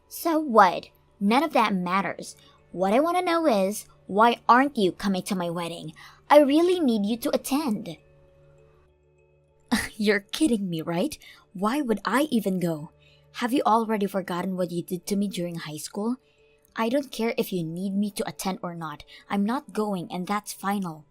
Speaker 1: So what? None of that matters. What I want to know is, why aren't you coming to my wedding? I really need you to attend.
Speaker 3: You're kidding me, right? Why would I even go? Have you already forgotten what you did to me during high school? I don't care if you need me to attend or not. I'm not going, and that's final.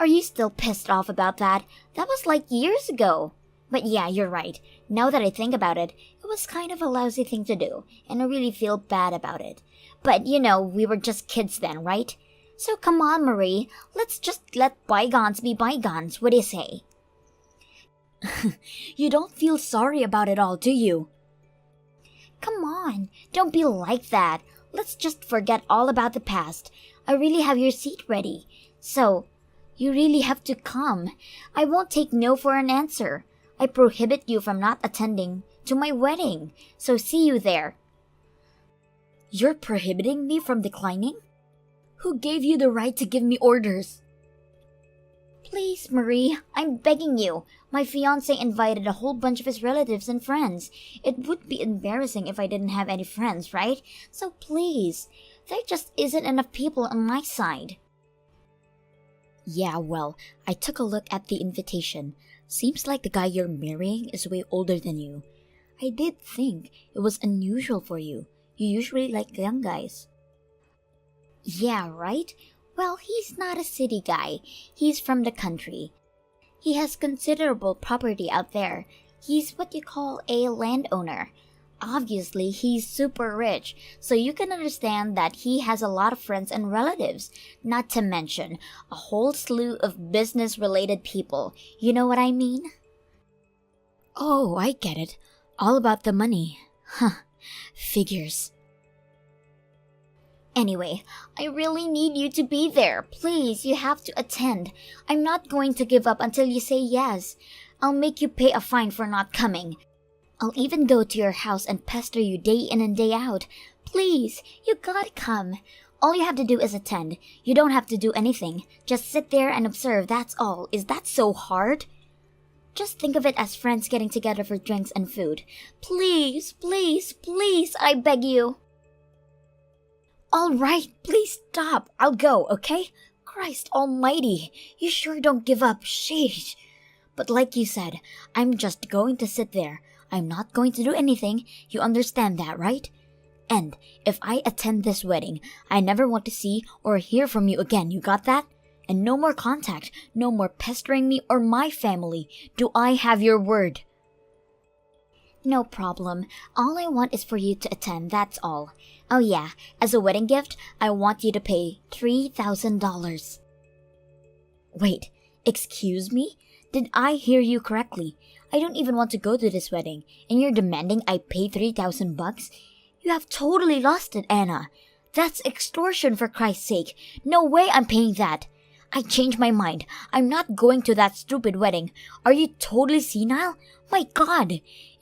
Speaker 1: Are you still pissed off about that? That was like years ago. But yeah, you're right. Now that I think about it, it was kind of a lousy thing to do, and I really feel bad about it. But you know, we were just kids then, right? So come on, Marie. Let's just let bygones be bygones. What do you say?
Speaker 3: You don't feel sorry about it all, do you?
Speaker 1: Come on, don't be like that. Let's just forget all about the past. I really have your seat ready. So, you really have to come. I won't take no for an answer. I prohibit you from not attending to my wedding. So see you there.
Speaker 3: You're prohibiting me from declining? Who gave you the right to give me orders?
Speaker 1: Please, Marie, I'm begging you. My fiancé invited a whole bunch of his relatives and friends. It would be embarrassing if I didn't have any friends, right? So please, there just isn't enough people on my side.
Speaker 3: Yeah, well, I took a look at the invitation. Seems like the guy you're marrying is way older than you. I did think it was unusual for you. You usually like young guys.
Speaker 1: Yeah, right? Well, he's not a city guy. He's from the country. He has considerable property out there. He's what you call a landowner. obviously he's super rich, so you can understand that he has a lot of friends and relatives, not to mention a whole slew of business-related people. You know what I mean? Oh, I get it. All about the money. Huh. Figures. Anyway, I really need you to be there. Please, you have to attend. I'm not going to give up until you say yes. I'll make you pay a fine for not coming. I'll even go to your house and pester you day in and day out. Please, you gotta come. All you have to do is attend. You don't have to do anything. Just sit there and observe, that's all. Is that so hard? Just think of it as friends getting together for drinks and food. Please, please, please, I beg you. All right, please stop. I'll go, okay? Christ almighty, you sure don't give up. Sheesh. But like you said, I'm just going to sit there. I'm not going to do anything. You understand that, right? And if I attend this wedding, I never want to see or hear from you again. You got that? And no more contact, no more pestering me or my family. Do I have your word? No problem. All I want is for you to attend, that's all. Oh yeah, as a wedding gift, I want you to pay $3,000. Wait, excuse me? Did I hear you correctly? I don't even want to go to this wedding, and you're demanding I pay $3,000? You have totally lost it, Anna. That's extortion, for Christ's sake. No way I'm paying that. I changed my mind. I'm not going to that stupid wedding. Are you totally senile? My God!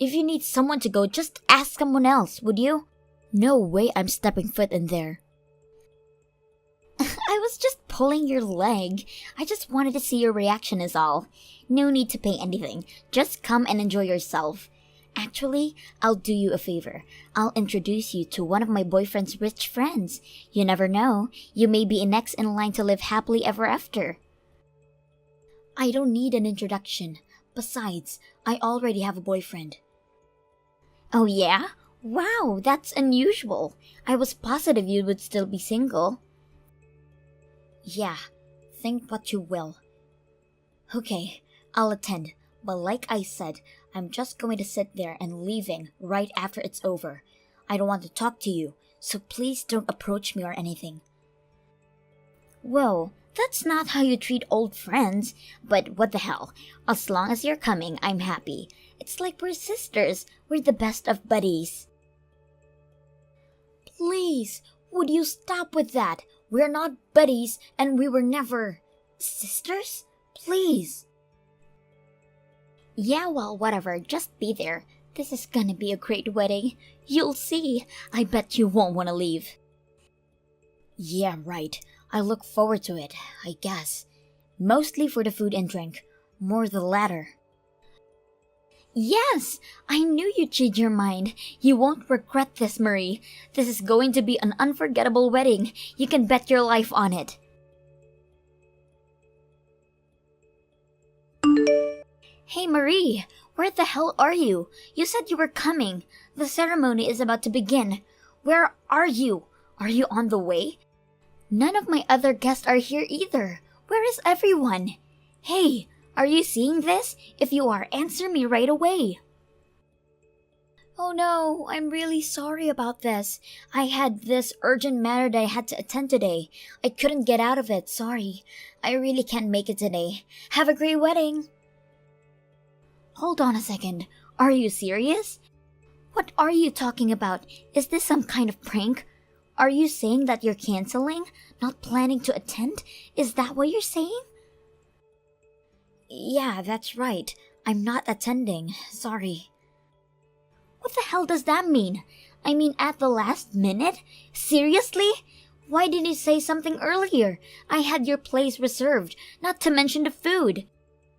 Speaker 1: If you need someone to go, just ask someone else, would you? No way I'm stepping foot in there. I was just pulling your leg. I just wanted to see your reaction is all. No need to pay anything. Just come and enjoy yourself. Actually, I'll do you a favor. I'll introduce you to one of my boyfriend's rich friends. You never know. You may be next in line to live happily ever after. I don't need an introduction. Besides, I already have a boyfriend. Oh yeah? Wow, that's unusual. I was positive you would still be single. Yeah, think what you will. Okay, I'll attend. But like I said, I'm just going to sit there and leaving right after it's over. I don't want to talk to you, so please don't approach me or anything. Whoa, that's not how you treat old friends. But what the hell? As long as you're coming, I'm happy. It's like we're sisters. We're the best of buddies. Please, would you stop with that? We're not buddies, and we were never... sisters? Please. Yeah, well, whatever. Just be there. This is gonna be a great wedding. You'll see. I bet you won't want to leave. Yeah, right. I look forward to it, I guess. Mostly for the food and drink. More the latter. Yes! I knew you'd change your mind. You won't regret this, Marie. This is going to be an unforgettable wedding. You can bet your life on it. Hey, Marie! Where the hell are you? You said you were coming. The ceremony is about to begin. Where are you? Are you on the way? None of my other guests are here either. Where is everyone? Hey, are you seeing this? If you are, answer me right away. Oh no, I'm really sorry about this. I had this urgent matter that I had to attend today. I couldn't get out of it, sorry. I really can't make it today. Have a great wedding. Hold on a second. Are you serious? What are you talking about? Is this some kind of prank? Are you saying that you're canceling? Not planning to attend? Is that what you're saying? Yeah, that's right. I'm not attending. Sorry. What the hell does that mean? I mean, at the last minute? Seriously? Why didn't you say something earlier? I had your place reserved, not to mention the food.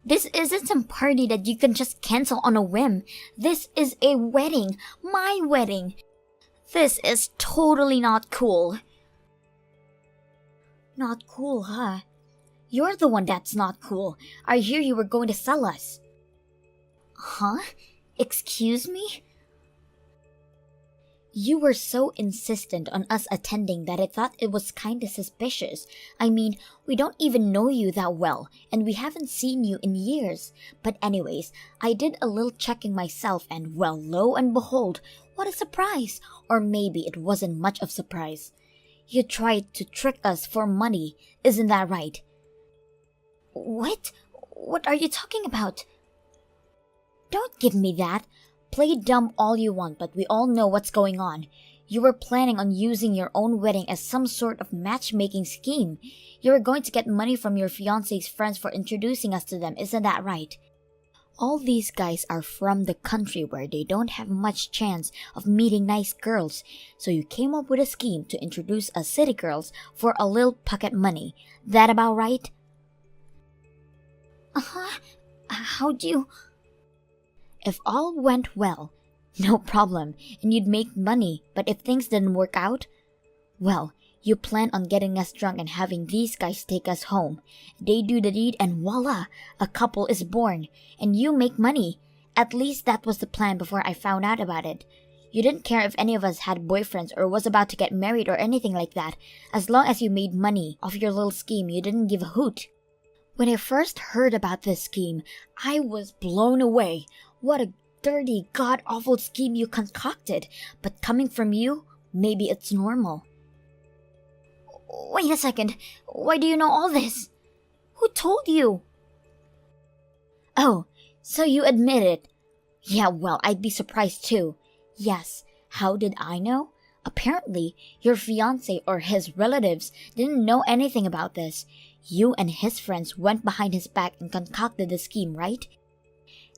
Speaker 1: This isn't some party that you can just cancel on a whim. This is a wedding. My wedding. This is totally not cool. Not cool, huh? You're the one that's not cool. I hear you were going to sell us. Huh? Excuse me? You were so insistent on us attending that I thought it was kinda suspicious. I mean, we don't even know you that well, and we haven't seen you in years. But anyways, I did a little checking myself and well, lo and behold, what a surprise! Or maybe it wasn't much of a surprise. You tried to trick us for money, isn't that right? What? What are you talking about? Don't give me that. Play dumb all you want, but we all know what's going on. You were planning on using your own wedding as some sort of matchmaking scheme. You were going to get money from your fiancé's friends for introducing us to them, isn't that right? All these guys are from the country where they don't have much chance of meeting nice girls, so you came up with a scheme to introduce us city girls for a little pocket money. That about right? Uh-huh. How'd you... If all went well, no problem, and you'd make money, but if things didn't work out, well, you plan on getting us drunk and having these guys take us home. They do the deed and voila, a couple is born, and you make money. At least that was the plan before I found out about it. You didn't care if any of us had boyfriends or was about to get married or anything like that. As long as you made money off your little scheme, you didn't give a hoot. When I first heard about this scheme, I was blown away. What a dirty, god-awful scheme you concocted. But coming from you, maybe it's normal. Wait a second. Why do you know all this? Who told you? Oh, so you admit it. Yeah, well, I'd be surprised too. Yes, how did I know? Apparently, your fiancé or his relatives didn't know anything about this. You and his friends went behind his back and concocted the scheme, right?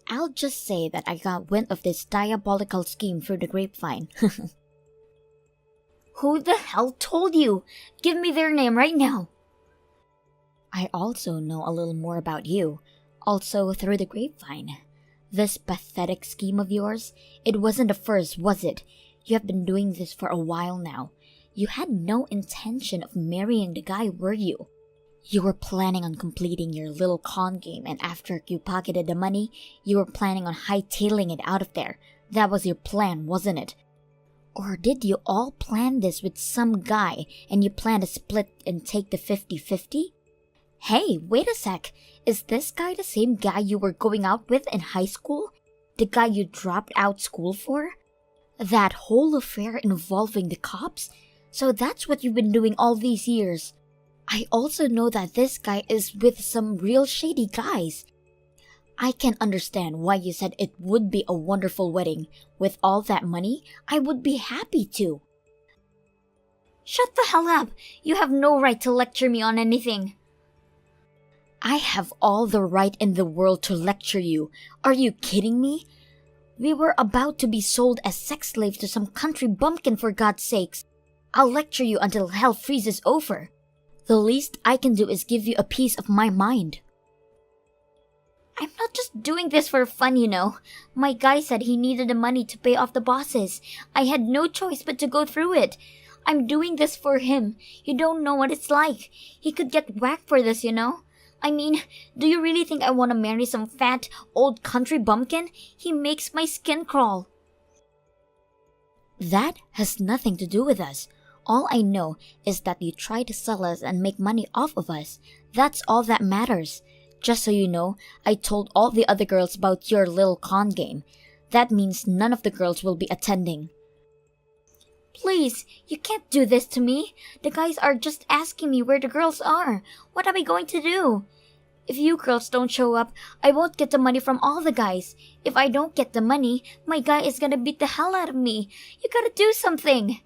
Speaker 1: I'll just say that I got wind of this diabolical scheme through the grapevine. Who the hell told you? Give me their name right now. I also know a little more about you, also through the grapevine. This pathetic scheme of yours, it wasn't the first, was it? You have been doing this for a while now. You had no intention of marrying the guy, were you? You were planning on completing your little con game, and after you pocketed the money, you were planning on hightailing it out of there. That was your plan, wasn't it? Or did you all plan this with some guy, and you plan to split and take the 50-50? Hey, wait a sec. Is this guy the same guy you were going out with in high school? The guy you dropped out school for? That whole affair involving the cops? So that's what you've been doing all these years. I also know that this guy is with some real shady guys. I can understand why you said it would be a wonderful wedding. With all that money, I would be happy to. Shut the hell up! You have no right to lecture me on anything. I have all the right in the world to lecture you. Are you kidding me? We were about to be sold as sex slaves to some country bumpkin, for God's sakes. I'll lecture you until hell freezes over. The least I can do is give you a piece of my mind. I'm not just doing this for fun, you know. My guy said he needed the money to pay off the bosses. I had no choice but to go through it. I'm doing this for him. You don't know what it's like. He could get whacked for this, you know. I mean, do you really think I want to marry some fat, old country bumpkin? He makes my skin crawl. That has nothing to do with us. All I know is that you try to sell us and make money off of us. That's all that matters. Just so you know, I told all the other girls about your little con game. That means none of the girls will be attending. Please, you can't do this to me. The guys are just asking me where the girls are. What am I going to do? If you girls don't show up, I won't get the money from all the guys. If I don't get the money, my guy is gonna beat the hell out of me. You gotta do something.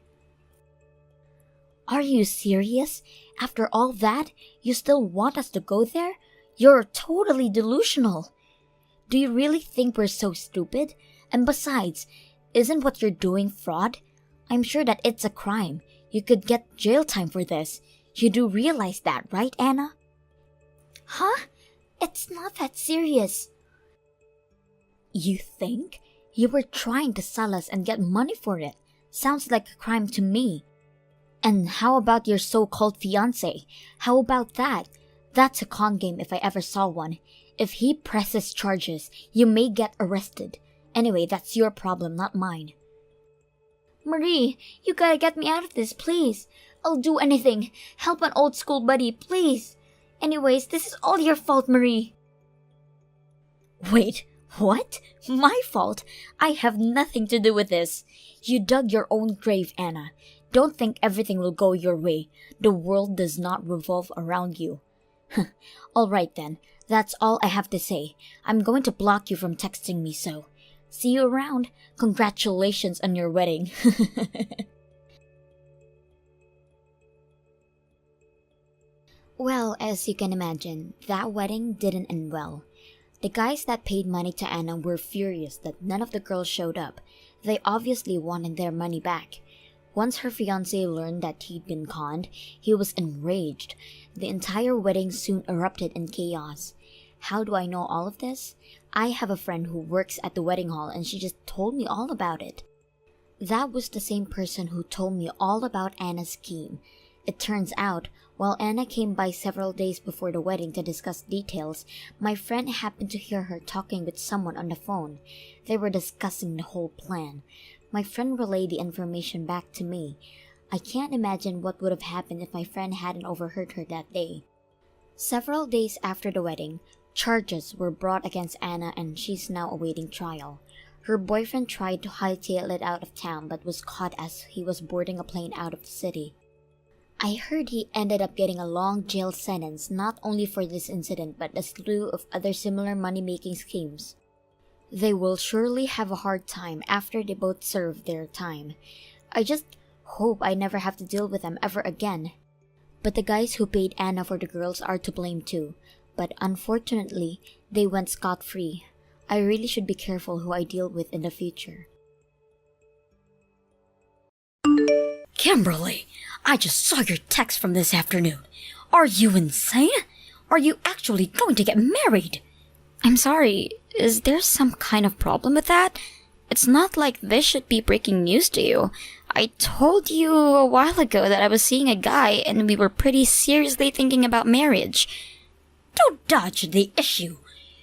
Speaker 1: Are you serious? After all that, you still want us to go there? You're totally delusional. Do you really think we're so stupid? And besides, isn't what you're doing fraud? I'm sure that it's a crime. You could get jail time for this. You do realize that, right, Anna? Huh? It's not that serious. You think? You were trying to sell us and get money for it. Sounds like a crime to me. And how about your so-called fiancé? How about that? That's a con game if I ever saw one. If he presses charges, you may get arrested. Anyway, that's your problem, not mine. Marie, you gotta get me out of this, please. I'll do anything. Help an old school buddy, please. Anyways, this is all your fault, Marie.
Speaker 3: Wait, what? My fault? I have nothing to do with this. You dug your own grave, Anna. Don't think everything will go your way. The world does not revolve around you. All right then. That's all I have to say. I'm going to block you from texting me so. See you around. Congratulations on your wedding.
Speaker 1: Well, as you can imagine, that wedding didn't end well. The guys that paid money to Anna were furious that none of the girls showed up. They obviously wanted their money back. Once her fiancé learned that he'd been conned, he was enraged. The entire wedding soon erupted in chaos. How do I know all of this? I have a friend who works at the wedding hall and she just told me all about it. That was the same person who told me all about Anna's scheme. It turns out, while Anna came by several days before the wedding to discuss details, my friend happened to hear her talking with someone on the phone. They were discussing the whole plan. My friend relayed the information back to me. I can't imagine what would have happened if my friend hadn't overheard her that day. Several days after the wedding, charges were brought against Anna and she's now awaiting trial. Her boyfriend tried to hightail it out of town but was caught as he was boarding a plane out of the city. I heard he ended up getting a long jail sentence not only for this incident but a slew of other similar money-making schemes. They will surely have a hard time after they both serve their time. I just hope I never have to deal with them ever again. But the guys who paid Anna for the girls are to blame too. But unfortunately, they went scot-free. I really should be careful who I deal with in the future.
Speaker 3: Kimberly, I just saw your text from this afternoon. Are you insane? Are you actually going to get married?
Speaker 1: I'm sorry, is there some kind of problem with that? It's not like this should be breaking news to you. I told you a while ago that I was seeing a guy and we were pretty seriously thinking about marriage.
Speaker 3: Don't dodge the issue.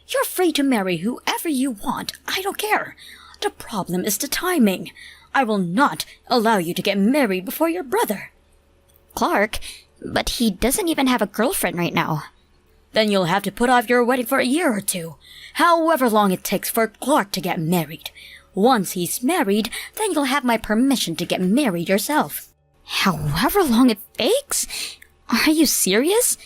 Speaker 3: You're free to marry whoever you want. I don't care. The problem is the timing. I will not allow you to get married before your brother.
Speaker 1: Clark, but he doesn't even have a girlfriend right now.
Speaker 3: Then you'll have to put off your wedding for a year or two, however long it takes for Clark to get married. Once he's married, then you'll have my permission to get married yourself.
Speaker 1: However long it takes? Are you serious?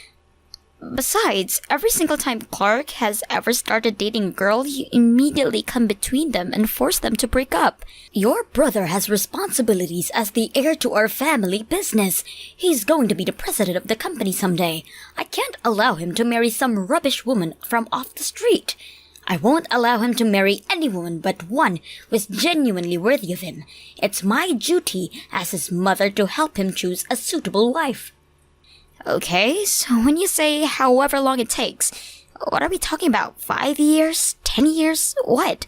Speaker 1: Besides, every single time Clark has ever started dating a girl, you immediately come between them and force them to break up.
Speaker 3: Your brother has responsibilities as the heir to our family business. He's going to be the president of the company someday. I can't allow him to marry some rubbish woman from off the street. I won't allow him to marry any woman but one who is genuinely worthy of him. It's my duty as his mother to help him choose a suitable wife.
Speaker 1: Okay, so when you say however long it takes, what are we talking about? 5 years? 10 years? What?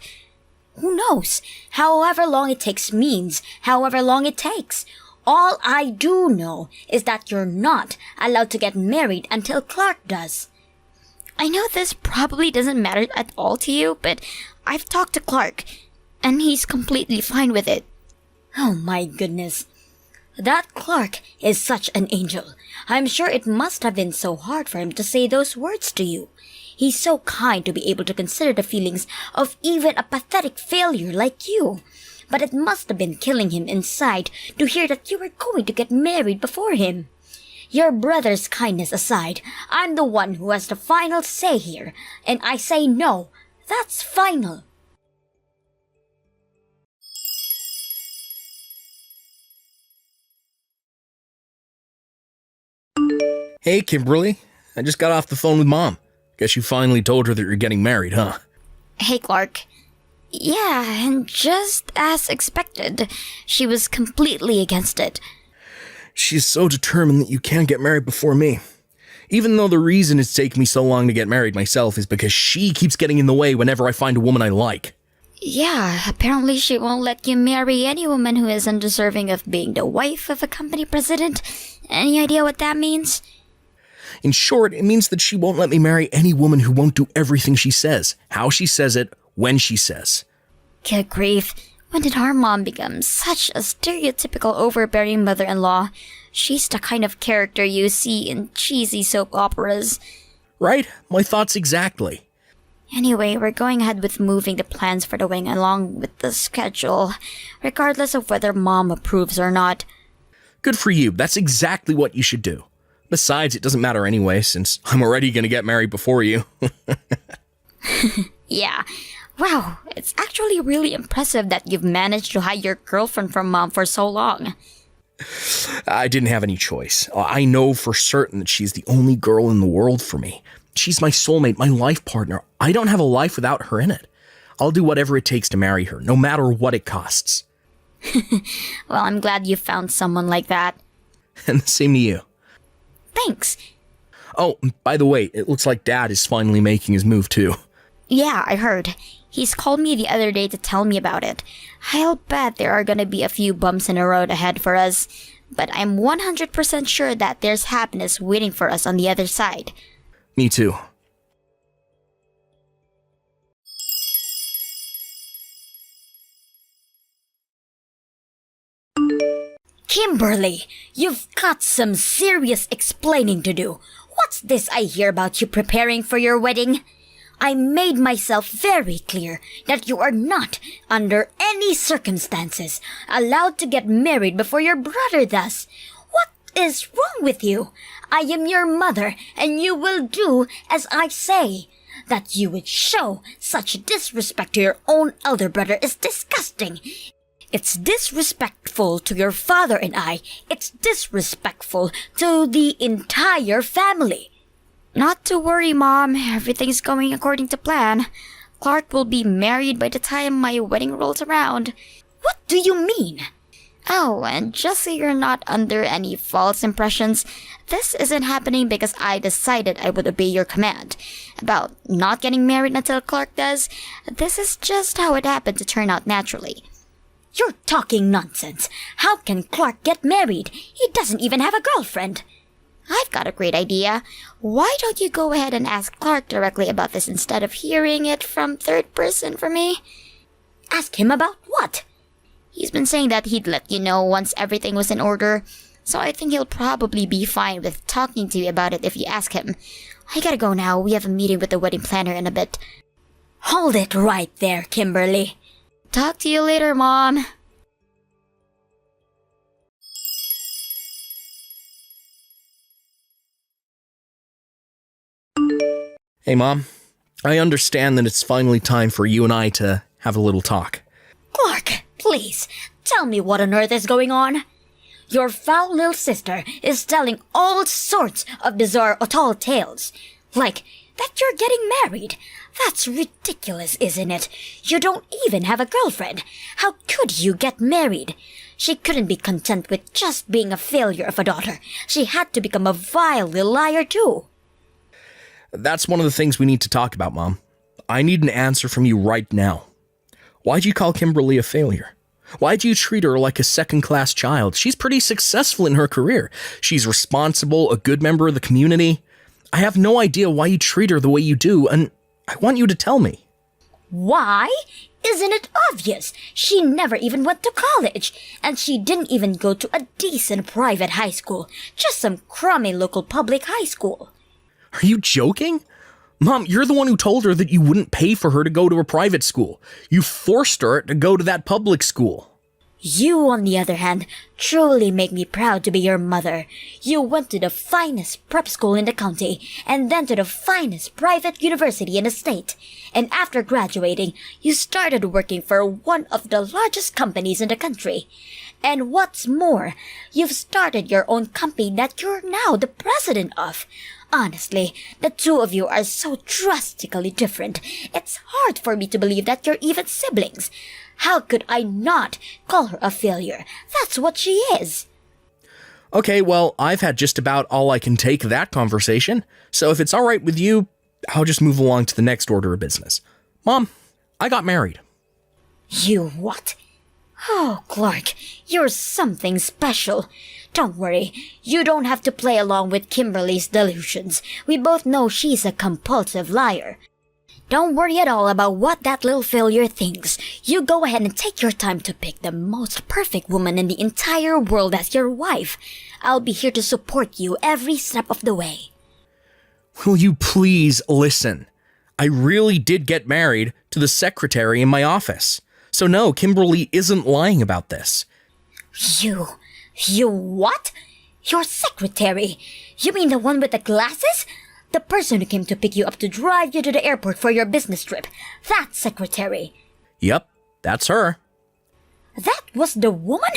Speaker 3: Who knows? However long it takes means however long it takes. All I do know is that you're not allowed to get married until Clark does.
Speaker 1: I know this probably doesn't matter at all to you, but I've talked to Clark, and he's completely fine with it.
Speaker 3: Oh my goodness. That Clark is such an angel. I'm sure it must have been so hard for him to say those words to you. He's so kind to be able to consider the feelings of even a pathetic failure like you. But it must have been killing him inside to hear that you were going to get married before him. Your brother's kindness aside, I'm the one who has the final say here, and I say no. That's final.
Speaker 4: Hey, Kimberly. I just got off the phone with Mom. Guess you finally told her that you're getting married, huh?
Speaker 1: Hey, Clark. Yeah, and just as expected, she was completely against it.
Speaker 4: She's so determined that you can't get married before me. Even though the reason it's taken me so long to get married myself is because she keeps getting in the way whenever I find a woman I like.
Speaker 1: Yeah, apparently she won't let you marry any woman who is undeserving of being the wife of a company president. Any idea what that means?
Speaker 4: In short, it means that she won't let me marry any woman who won't do everything she says, how she says it, when she says.
Speaker 1: Good grief.
Speaker 3: When did our mom become such a stereotypical overbearing mother-in-law? She's the kind of character you see in cheesy soap operas.
Speaker 4: Right? My thoughts exactly.
Speaker 3: Anyway, we're going ahead with moving the plans for the wedding along with the schedule, regardless of whether Mom approves or not.
Speaker 4: Good for you. That's exactly what you should do. Besides, it doesn't matter anyway, since I'm already going to get married before you.
Speaker 3: Yeah. Wow, it's actually really impressive that you've managed to hide your girlfriend from Mom for so long.
Speaker 4: I didn't have any choice. I know for certain that she's the only girl in the world for me. She's my soulmate, my life partner. I don't have a life without her in it. I'll do whatever it takes to marry her, no matter what it costs.
Speaker 3: Well, I'm glad you found someone like that.
Speaker 4: And the same to you.
Speaker 3: Thanks.
Speaker 4: Oh, by the way, it looks like Dad is finally making his move too.
Speaker 3: Yeah, I heard. He's called me the other day to tell me about it. I'll bet there are gonna be a few bumps in the road ahead for us, but I'm 100% sure that there's happiness waiting for us on the other side.
Speaker 4: Me too.
Speaker 3: Kimberly, you've got some serious explaining to do. What's this I hear about you preparing for your wedding? I made myself very clear that you are not, under any circumstances, allowed to get married before your brother does. What is wrong with you? I am your mother, and you will do as I say. That you would show such disrespect to your own elder brother is disgusting. It's disrespectful to your father and I. It's disrespectful to the entire family. Not to worry, Mom. Everything's going according to plan. Clark will be married by the time my wedding rolls around. What do you mean? Oh, and just so you're not under any false impressions, this isn't happening because I decided I would obey your command about not getting married until Clark does. This is just how it happened to turn out naturally. You're talking nonsense. How can Clark get married? He doesn't even have a girlfriend. I've got a great idea. Why don't you go ahead and ask Clark directly about this instead of hearing it from third person from me? Ask him about what? He's been saying that he'd let you know once everything was in order, so I think he'll probably be fine with talking to you about it if you ask him. I gotta go now. We have a meeting with the wedding planner in a bit. Hold it right there, Kimberly. Talk to you later, Mom.
Speaker 4: Hey, Mom. I understand that it's finally time for you and I to have a little talk.
Speaker 3: Clark, please, tell me what on earth is going on. Your foul little sister is telling all sorts of bizarre tall tales. Like that you're getting married. That's ridiculous, isn't it? You don't even have a girlfriend. How could you get married? She couldn't be content with just being a failure of a daughter. She had to become a vile little liar too.
Speaker 4: That's one of the things we need to talk about, Mom. I need an answer from you right now. Why'd you call Kimberly a failure? Why'd you treat her like a second-class child? She's pretty successful in her career. She's responsible, a good member of the community. I have no idea why you treat her the way you do, and I want you to tell me.
Speaker 3: Why? Isn't it obvious? She never even went to college, and she didn't even go to a decent private high school, just some crummy local public high school.
Speaker 4: Are you joking? Mom, you're the one who told her that you wouldn't pay for her to go to a private school. You forced her to go to that public school.
Speaker 3: You, on the other hand, truly make me proud to be your mother. You went to the finest prep school in the county, and then to the finest private university in the state. And after graduating, you started working for one of the largest companies in the country. And what's more, you've started your own company that you're now the president of. Honestly, the two of you are so drastically different. It's hard for me to believe that you're even siblings. How could I not call her a failure? That's what she is.
Speaker 4: Okay, well, I've had just about all I can take of that conversation, so if it's all right with you, I'll just move along to the next order of business. Mom, I got married.
Speaker 3: You what? Oh, Clark, you're something special. Don't worry, you don't have to play along with Kimberly's delusions. We both know she's a compulsive liar. Don't worry at all about what that little failure thinks. You go ahead and take your time to pick the most perfect woman in the entire world as your wife. I'll be here to support you every step of the way.
Speaker 4: Will you please listen? I really did get married to the secretary in my office. So no, Kimberly isn't lying about this.
Speaker 3: You what? Your secretary? You mean the one with the glasses? The person who came to pick you up to drive you to the airport for your business trip. That secretary.
Speaker 4: Yep, that's her.
Speaker 3: That was the woman?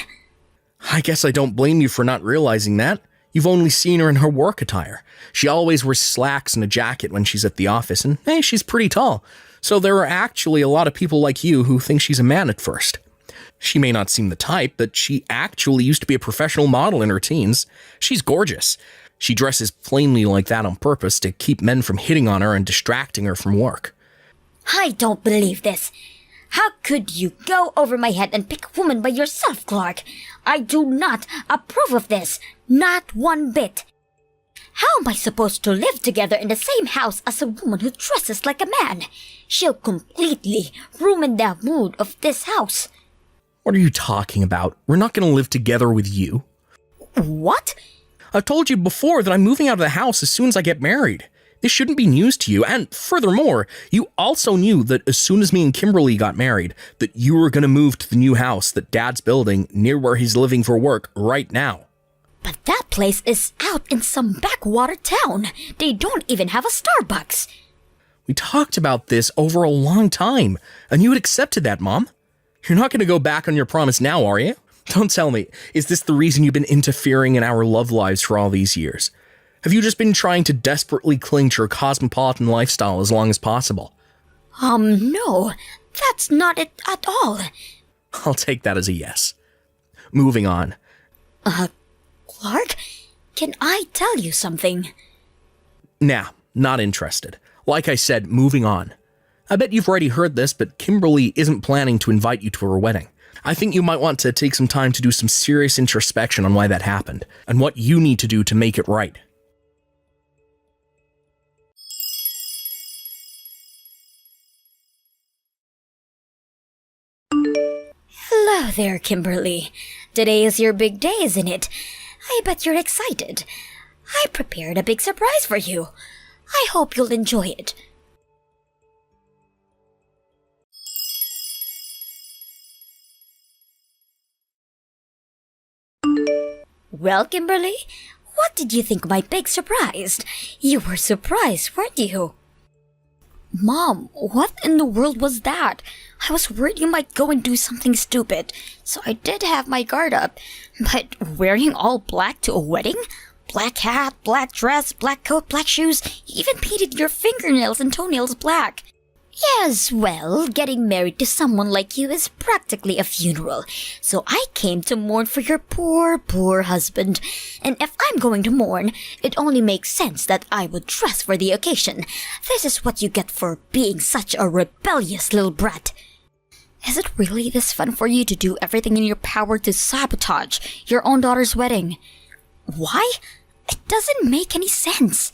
Speaker 4: I guess I don't blame you for not realizing that. You've only seen her in her work attire. She always wears slacks and a jacket when she's at the office, and hey, she's pretty tall. So there are actually a lot of people like you who think she's a man at first. She may not seem the type, but she actually used to be a professional model in her teens. She's gorgeous. She dresses plainly like that on purpose to keep men from hitting on her and distracting her from work.
Speaker 3: I don't believe this. How could you go over my head and pick a woman by yourself, Clark? I do not approve of this. Not one bit. How am I supposed to live together in the same house as a woman who dresses like a man? She'll completely ruin the mood of this house.
Speaker 4: What are you talking about? We're not going to live together with you.
Speaker 3: What?
Speaker 4: I've told you before that I'm moving out of the house as soon as I get married. This shouldn't be news to you, and furthermore, you also knew that as soon as me and Kimberly got married, that you were going to move to the new house that Dad's building near where he's living for work right now.
Speaker 3: But that place is out in some backwater town. They don't even have a Starbucks.
Speaker 4: We talked about this over a long time, and you had accepted that, Mom. You're not going to go back on your promise now, are you? Don't tell me, is this the reason you've been interfering in our love lives for all these years? Have you just been trying to desperately cling to your cosmopolitan lifestyle as long as possible?
Speaker 3: No, that's not it at all.
Speaker 4: I'll take that as a yes. Moving on.
Speaker 3: Clark, can I tell you something?
Speaker 4: Nah, not interested. Like I said, moving on. I bet you've already heard this, but Kimberly isn't planning to invite you to her wedding. I think you might want to take some time to do some serious introspection on why that happened, and what you need to do to make it right.
Speaker 3: Hello there, Kimberly. Today is your big day, isn't it? I bet you're excited. I prepared a big surprise for you. I hope you'll enjoy it. Well, Kimberly, what did you think of my big surprise? You were surprised, weren't you? Mom, what in the world was that? I was worried you might go and do something stupid, so I did have my guard up. But wearing all black to a wedding? Black hat, black dress, black coat, black shoes, you even painted your fingernails and toenails black. Yes, well, getting married to someone like you is practically a funeral, so I came to mourn for your poor, poor husband. And if I'm going to mourn, it only makes sense that I would dress for the occasion. This is what you get for being such a rebellious little brat. Is it really this fun for you to do everything in your power to sabotage your own daughter's wedding? Why? It doesn't make any sense.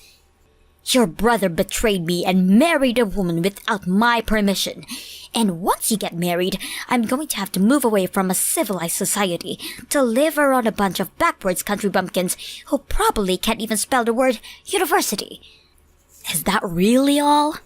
Speaker 3: Your brother betrayed me and married a woman without my permission. And once you get married, I'm going to have to move away from a civilized society to live around a bunch of backwards country bumpkins who probably can't even spell the word university. Is that really all?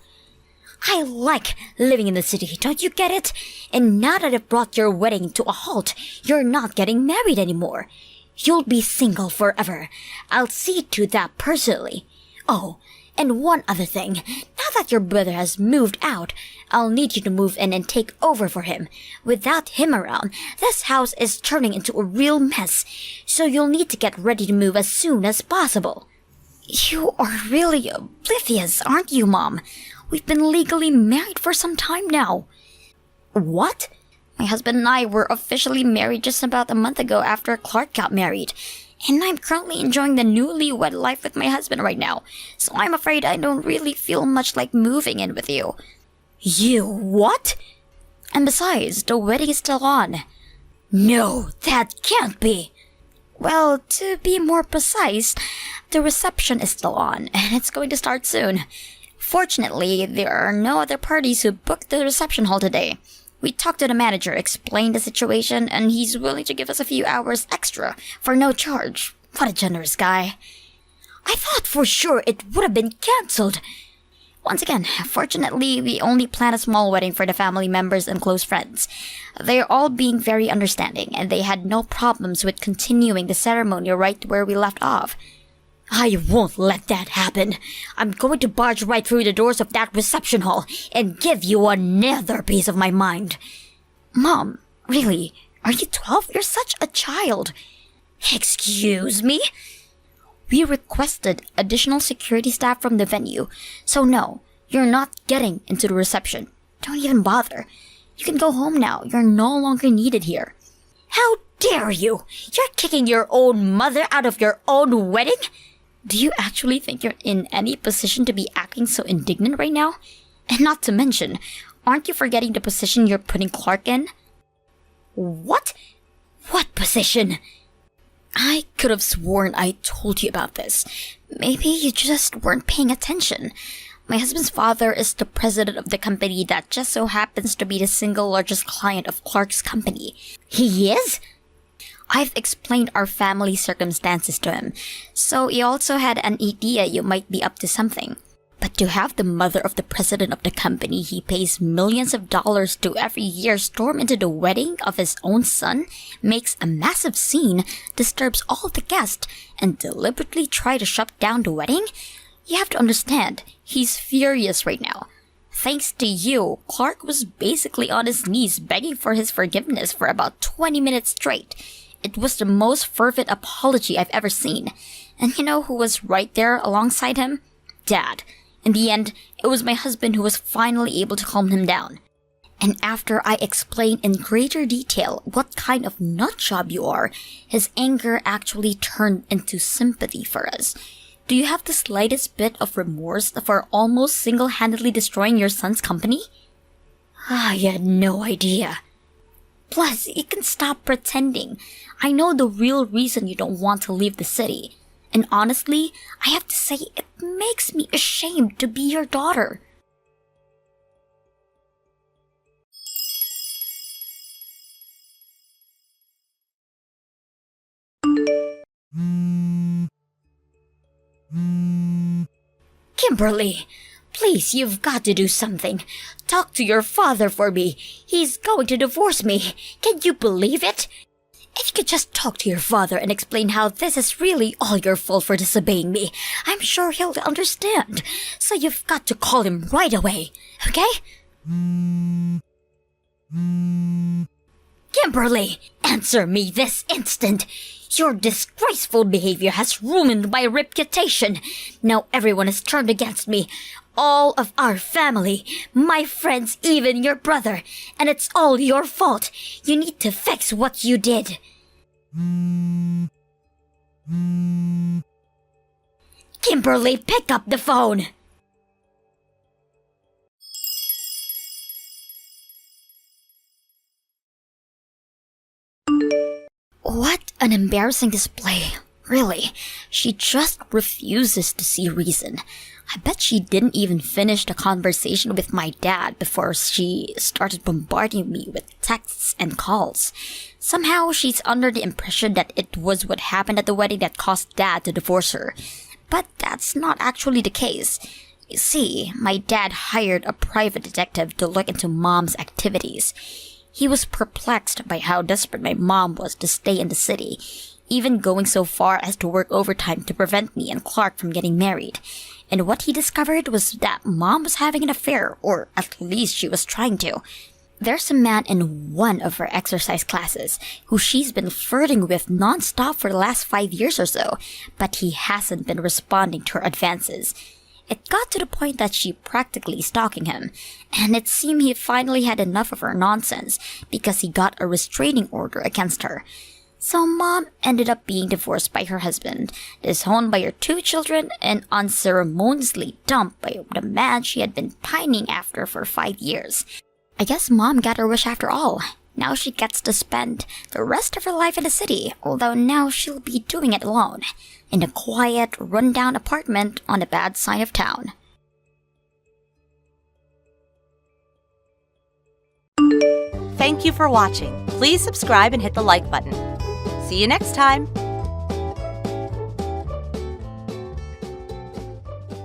Speaker 3: I like living in the city, don't you get it? And now that I've brought your wedding to a halt, you're not getting married anymore. You'll be single forever. I'll see to that personally. Oh, and one other thing. Now that your brother has moved out, I'll need you to move in and take over for him. Without him around, this house is turning into a real mess, so you'll need to get ready to move as soon as possible. You are really oblivious, aren't you, Mom? We've been legally married for some time now. What? My husband and I were officially married just about a month ago after Clark got married. And I'm currently enjoying the newlywed life with my husband right now, so I'm afraid I don't really feel much like moving in with you. You what? And besides, the wedding is still on. No, that can't be. Well, to be more precise, the reception is still on, and it's going to start soon. Fortunately, there are no other parties who booked the reception hall today. We talked to the manager, explained the situation, and he's willing to give us a few hours extra for no charge. What a generous guy. I thought for sure it would have been cancelled. Once again, fortunately, we only planned a small wedding for the family members and close friends. They're all being very understanding, and they had no problems with continuing the ceremony right where we left off. I won't let that happen. I'm going to barge right through the doors of that reception hall and give you another piece of my mind. Mom, really? Are you 12? You're such a child. Excuse me? We requested additional security staff from the venue, so no, you're not getting into the reception. Don't even bother. You can go home now. You're no longer needed here. How dare you? You're kicking your own mother out of your own wedding? Do you actually think you're in any position to be acting so indignant right now? And not to mention, aren't you forgetting the position you're putting Clark in? What? What position? I could have sworn I told you about this. Maybe you just weren't paying attention. My husband's father is the president of the company that just so happens to be the single largest client of Clark's company. He is? I've explained our family circumstances to him, so he also had an idea you might be up to something. But to have the mother of the president of the company he pays millions of dollars to every year storm into the wedding of his own son, makes a massive scene, disturbs all the guests, and deliberately try to shut down the wedding? You have to understand, he's furious right now. Thanks to you, Clark was basically on his knees begging for his forgiveness for about 20 minutes straight. It was the most fervent apology I've ever seen. And you know who was right there alongside him? Dad. In the end, it was my husband who was finally able to calm him down. And after I explained in greater detail what kind of nutjob you are, his anger actually turned into sympathy for us. Do you have the slightest bit of remorse for almost single-handedly destroying your son's company? You had no idea. Plus, you can stop pretending. I know the real reason you don't want to leave the city. And honestly, I have to say, it makes me ashamed to be your daughter. Kimberly, please, you've got to do something. Talk to your father for me. He's going to divorce me. Can you believe it? If you could just talk to your father and explain how this is really all your fault for disobeying me, I'm sure he'll understand. So you've got to call him right away, okay? Kimberly, answer me this instant. Your disgraceful behavior has ruined my reputation. Now everyone has turned against me. All of our family, my friends, even your brother. And it's all your fault. You need to fix what you did. Kimberly, pick up the phone. What an embarrassing display. Really, she just refuses to see reason. I bet she didn't even finish the conversation with my dad before she started bombarding me with texts and calls. Somehow, she's under the impression that it was what happened at the wedding that caused Dad to divorce her. But that's not actually the case. You see, my dad hired a private detective to look into Mom's activities. He was perplexed by how desperate my mom was to stay in the city, even going so far as to work overtime to prevent me and Clark from getting married. And what he discovered was that Mom was having an affair, or at least she was trying to. There's a man in one of her exercise classes who she's been flirting with non-stop for the last 5 years or so, but he hasn't been responding to her advances. It got to the point that she practically stalking him, and it seemed he finally had enough of her nonsense because he got a restraining order against her. So Mom ended up being divorced by her husband, disowned by her 2 children, and unceremoniously dumped by the man she had been pining after for 5 years. I guess Mom got her wish after all. Now she gets to spend the rest of her life in the city, although now she'll be doing it alone, in a quiet, run-down apartment on the bad side of town.
Speaker 5: thank you for watching. Please subscribe and hit the like button. See you next time.